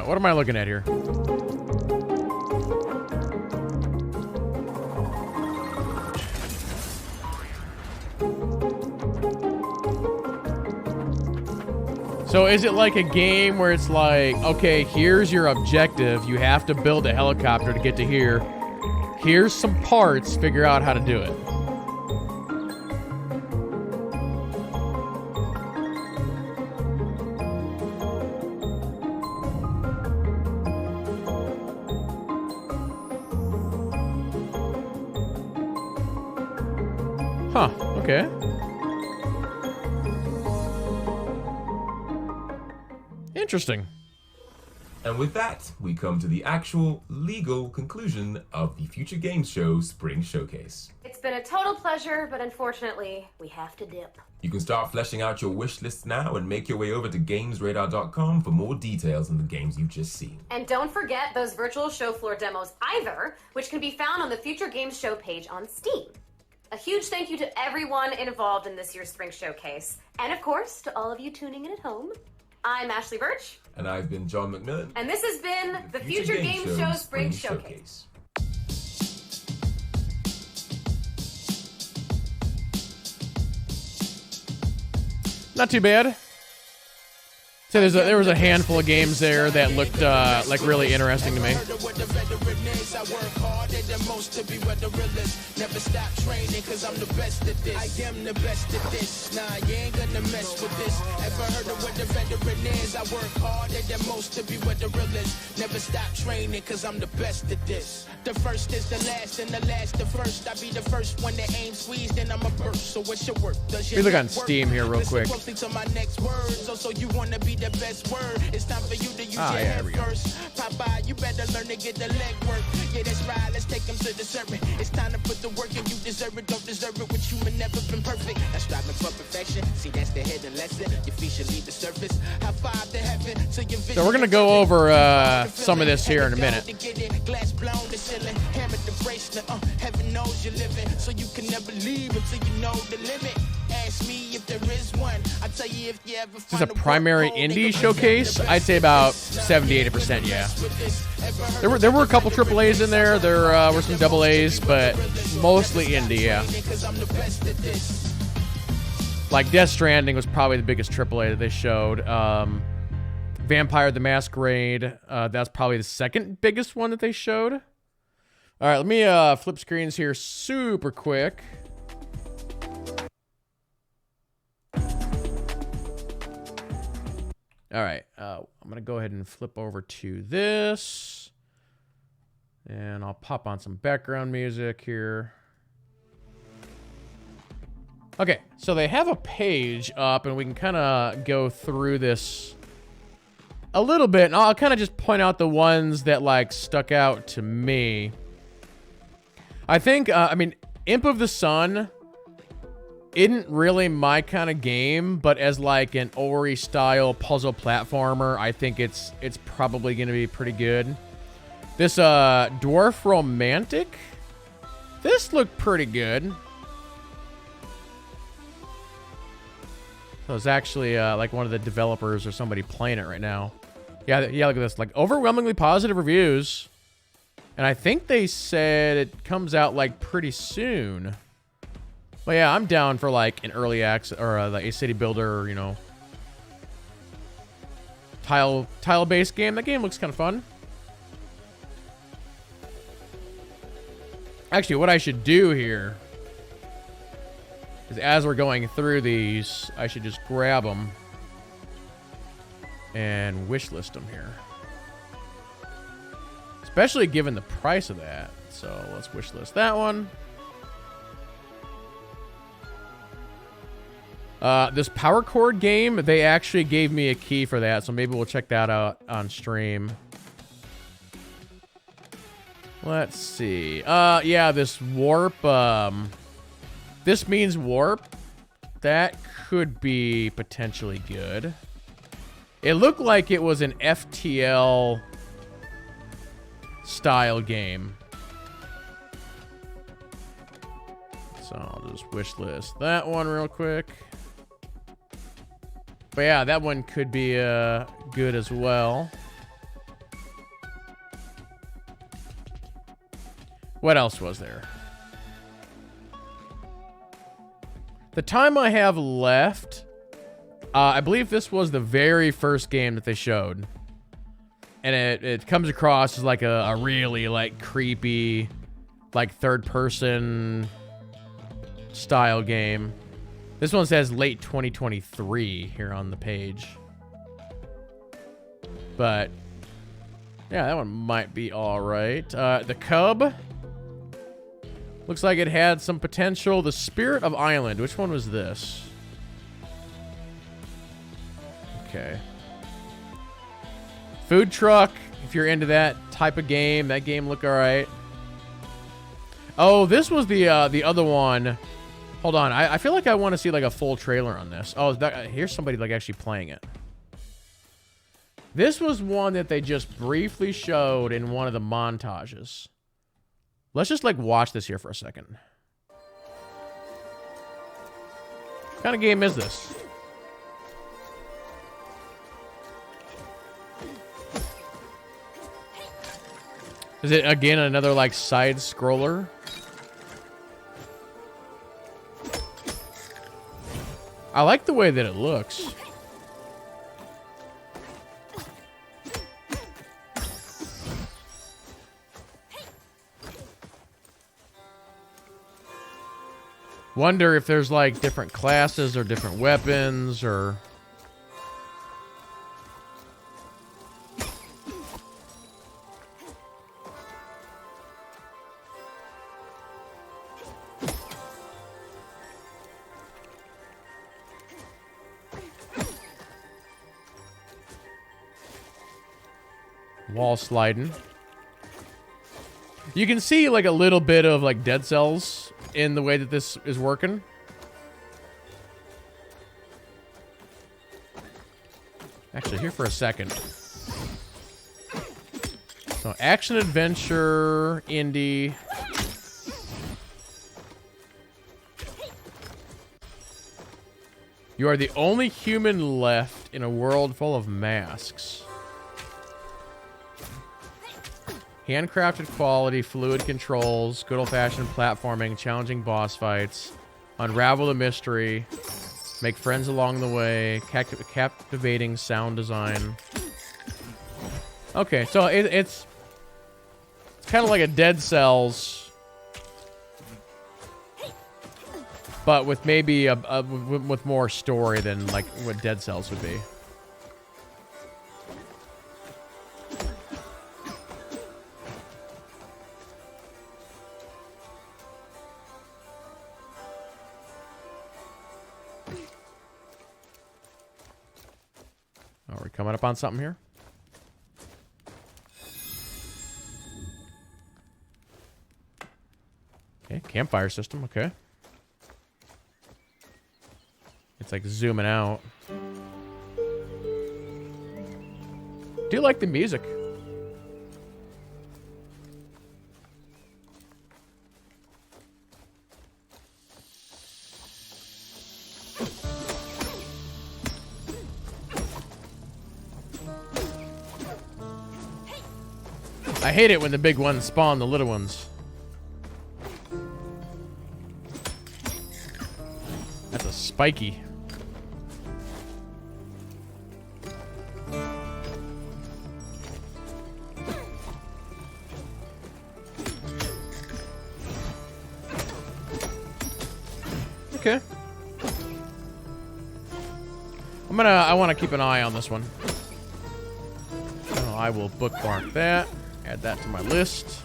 What am I looking at here? So is it like a game where it's like, okay, here's your objective. You have to build a helicopter to get to here. Here's some parts. Figure out how to do it. Huh, okay. Interesting. And with that, we come to the actual legal conclusion of the Future Games Show Spring Showcase. It's been a total pleasure, but unfortunately, we have to dip. You can start fleshing out your wish list now and make your way over to GamesRadar.com for more details on the games you've just seen. And don't forget those virtual show floor demos either, which can be found on the Future Games Show page on Steam. A huge thank you to everyone involved in this year's Spring Showcase. And of course, to all of you tuning in at home. I'm Ashley Birch. And I've been John McMillan. And this has been the Future Games Show Spring Showcase. Not too bad. So there was a handful of games there that looked like really interesting to me. I work harder than most to be where the real is. Never stop training cause I'm the best at this. I am the best at this. Nah, you ain't gonna mess with this. Ever heard of what the veteran is? I work harder than most to be where the real is. Never stop training cause I'm the best at this. The first is the last and the last the first. I be the first one that aim squeezed and I'm a burst. So what's your work? Does your We look on network? Steam here real quick. Listen closely to my next words. So you wanna be the best word. It's time for you to use your head here we go. first. Popeye, you better learn to get the leg work. Yeah, that's right, let's take them to the serpent. It's time to put the work in, you deserve it, don't deserve it. With human never been perfect. That's striving for perfection. See, that's the hidden lesson. Your feet should leave the surface. High five to heaven to your vision. So we're gonna go over some of this here in a minute. Glass blown the ceiling, hammer the bracelet. Heaven knows you're living, so you can never leave until you know the limit. Ask me if there is one. I tell you if you ever This is a primary indie showcase. I'd say about 70-80%, yeah. There were a couple AAAs in there. There were some AA's, but mostly indie, yeah. Like Death Stranding was probably the biggest AAA that they showed. Vampire the Masquerade, that's probably the second biggest one that they showed. All right, let me flip screens here super quick. All right, I'm gonna go ahead and flip over to this, and I'll pop on some background music here. Okay, so they have a page up, and we can kind of go through this a little bit, and I'll kind of just point out the ones that like stuck out to me. I think, I mean, Imp of the Sun isn't really my kind of game, but as like an Ori style puzzle platformer, I think it's probably going to be pretty good. This Dwarf Romantic, this looked pretty good. So it's actually like one of the developers or somebody playing it right now. Yeah, look at this, like overwhelmingly positive reviews. And I think they said it comes out like pretty soon. But yeah, I'm down for like an early access or like a city builder, you know, tile-based game. That game looks kind of fun. Actually, what I should do here is, as we're going through these, I should just grab them and wishlist them here. Especially given the price of that. So let's wishlist that one. This Power Chord game, they actually gave me a key for that, so maybe we'll check that out on stream. Let's see. Yeah, this Warp, This Means Warp. That could be potentially good. It looked like it was an FTL style game. So I'll just wishlist that one real quick. But yeah, that one could be good as well. What else was there? The time I have left, I believe this was the very first game that they showed. And it comes across as like a really like creepy, like third-person style game. This one says late 2023 here on the page. But yeah, that one might be all right. The Cub looks like it had some potential. The Spirit of Island. Which one was this? Okay. Food Truck. If you're into that type of game, that game looked all right. Oh, this was the other one. Hold on, I feel like I want to see like a full trailer on this. Oh, here's somebody like actually playing it. This was one that they just briefly showed in one of the montages. Let's just like watch this here for a second. What kind of game is this? Is it again another like side scroller? I like the way that it looks. Wonder if there's like different classes or different weapons or... Wall sliding. You can see like a little bit of like Dead Cells in the way that this is working. Actually, here for a second. So, action adventure, indie. You are the only human left in a world full of masks. Handcrafted quality, fluid controls, good old-fashioned platforming, challenging boss fights, unravel the mystery, make friends along the way, captivating sound design. Okay, so it's kind of like a Dead Cells, but with maybe with more story than like what Dead Cells would be. Are we coming up on something here? Okay, campfire system, okay. It's like zooming out. Do you like the music? I hate it when the big ones spawn the little ones. That's a spiky. Okay. I want to keep an eye on this one. So I will bookmark that. Add that to my list.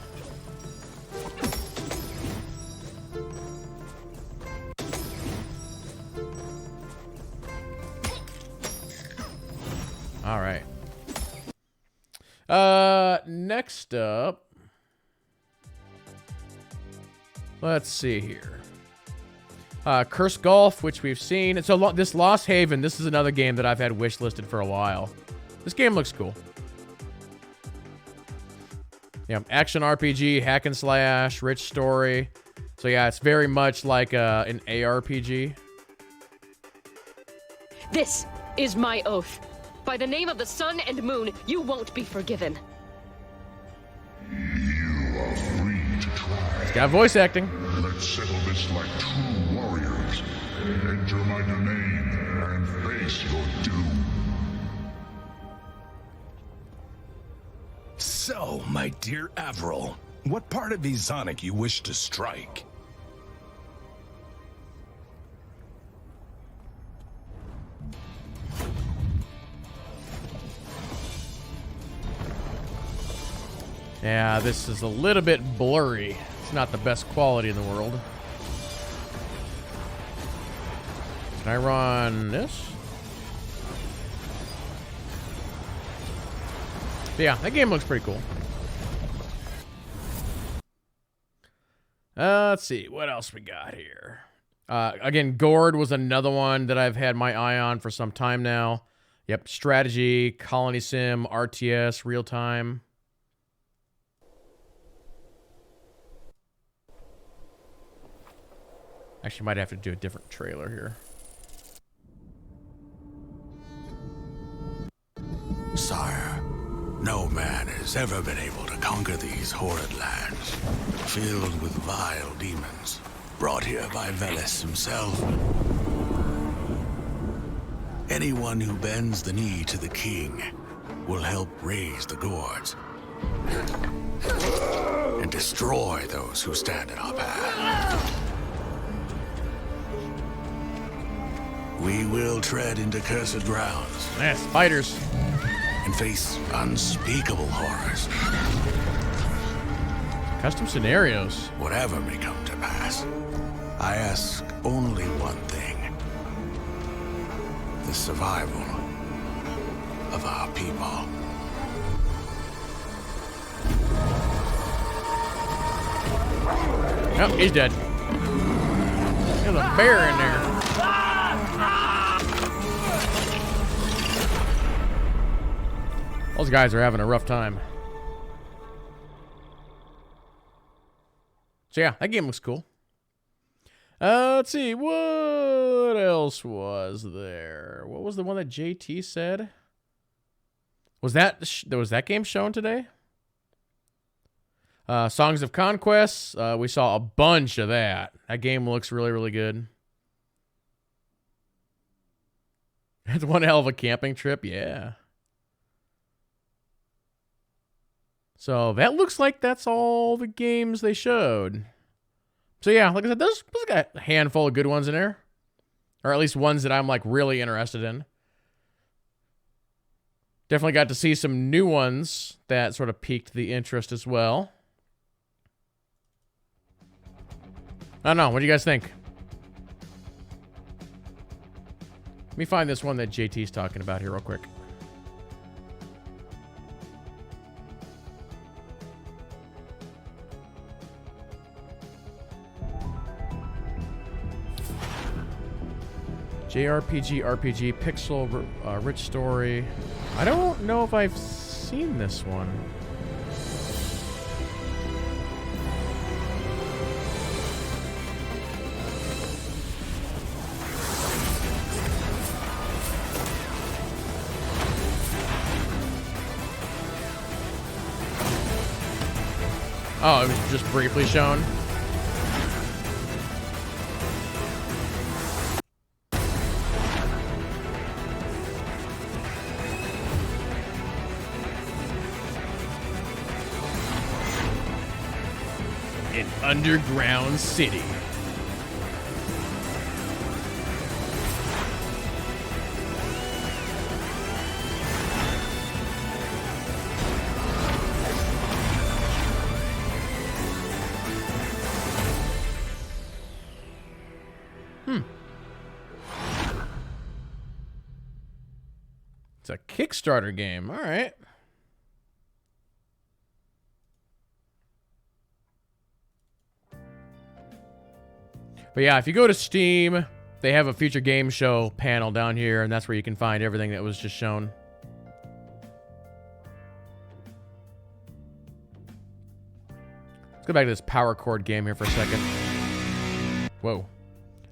All right. Next up, let's see here. Curse Golf, which we've seen. It's this Lost Haven. This is another game that I've had wish listed for a while. This game looks cool. Yeah, action RPG, hack and slash, rich story. So yeah, it's very much like an ARPG. This is my oath. By the name of the sun and moon, you won't be forgiven. You are free to try. It's got voice acting. Let's settle this like true warriors. Enter my domain and face your doom. So, my dear Avril, what part of Exonic you wish to strike? Yeah, this is a little bit blurry. It's not the best quality in the world. Can I run this? Yeah, that game looks pretty cool. Let's see. What else we got here? Again, Gord was another one that I've had my eye on for some time now. Yep, strategy, colony sim, RTS, real time. Actually, might have to do a different trailer here. Sire, no man has ever been able to conquer these horrid lands, filled with vile demons, brought here by Veles himself. Anyone who bends the knee to the king will help raise the Gords and destroy those who stand in our path. We will tread into cursed grounds. Man, spiders. And face unspeakable horrors. Custom scenarios. Whatever may come to pass, I ask only one thing. The survival of our people. Oh, he's dead. There's a bear in there. Those guys are having a rough time. So yeah, that game looks cool. Let's see, what else was there? What was the one that JT said? Was that game shown today? Songs of Conquest. We saw a bunch of that. That game looks really, really good. It's one hell of a camping trip, yeah. So that looks like that's all the games they showed. So yeah, like I said, there's got a handful of good ones in there. Or at least ones that I'm like really interested in. Definitely got to see some new ones that sort of piqued the interest as well. I don't know, what do you guys think? Let me find this one that JT's talking about here real quick. JRPG, RPG, pixel, rich story. I don't know if I've seen this one. Oh, it was just briefly shown. An underground city. It's a Kickstarter game. All right. But yeah, if you go to Steam, they have a future game show panel down here, and that's where you can find everything that was just shown. Let's go back to this Power Chord game here for a second. Whoa.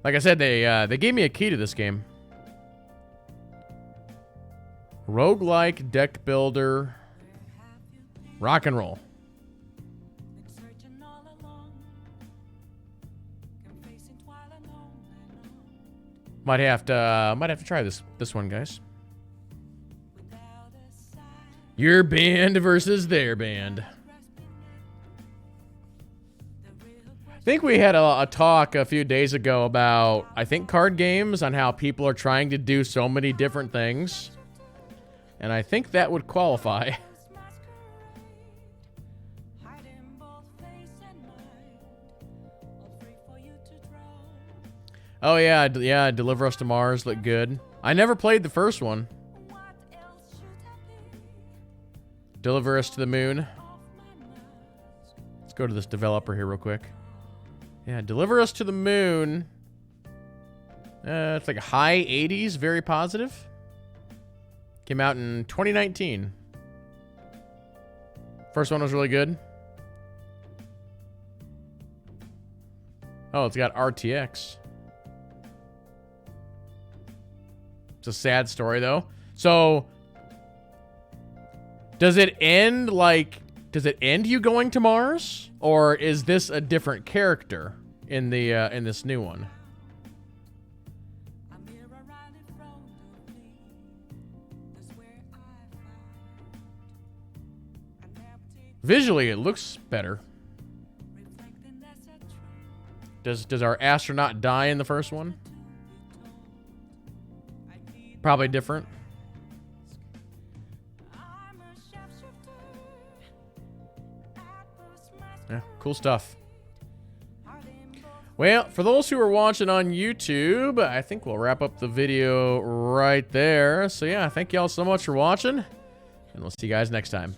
Like I said, they gave me a key to this game. Roguelike deck builder. Rock and roll. Might have to try this one, guys. Your band versus their band. I think we had a talk a few days ago about, I think, card games, on how people are trying to do so many different things. And I think that would qualify. Oh yeah, yeah, Deliver Us to Mars looked good. I never played the first one. Deliver Us to the Moon. Let's go to this developer here real quick. Yeah, Deliver Us to the Moon. It's like high 80s, very positive. Came out in 2019. First one was really good. Oh, it's got RTX. It's a sad story, though. So, does it end you going to Mars, or is this a different character in the in this new one? Visually, it looks better. Does our astronaut die in the first one? Probably different. Yeah, cool stuff. Well, for those who are watching on YouTube, I think we'll wrap up the video right there. So yeah, thank y'all so much for watching, and we'll see you guys next time.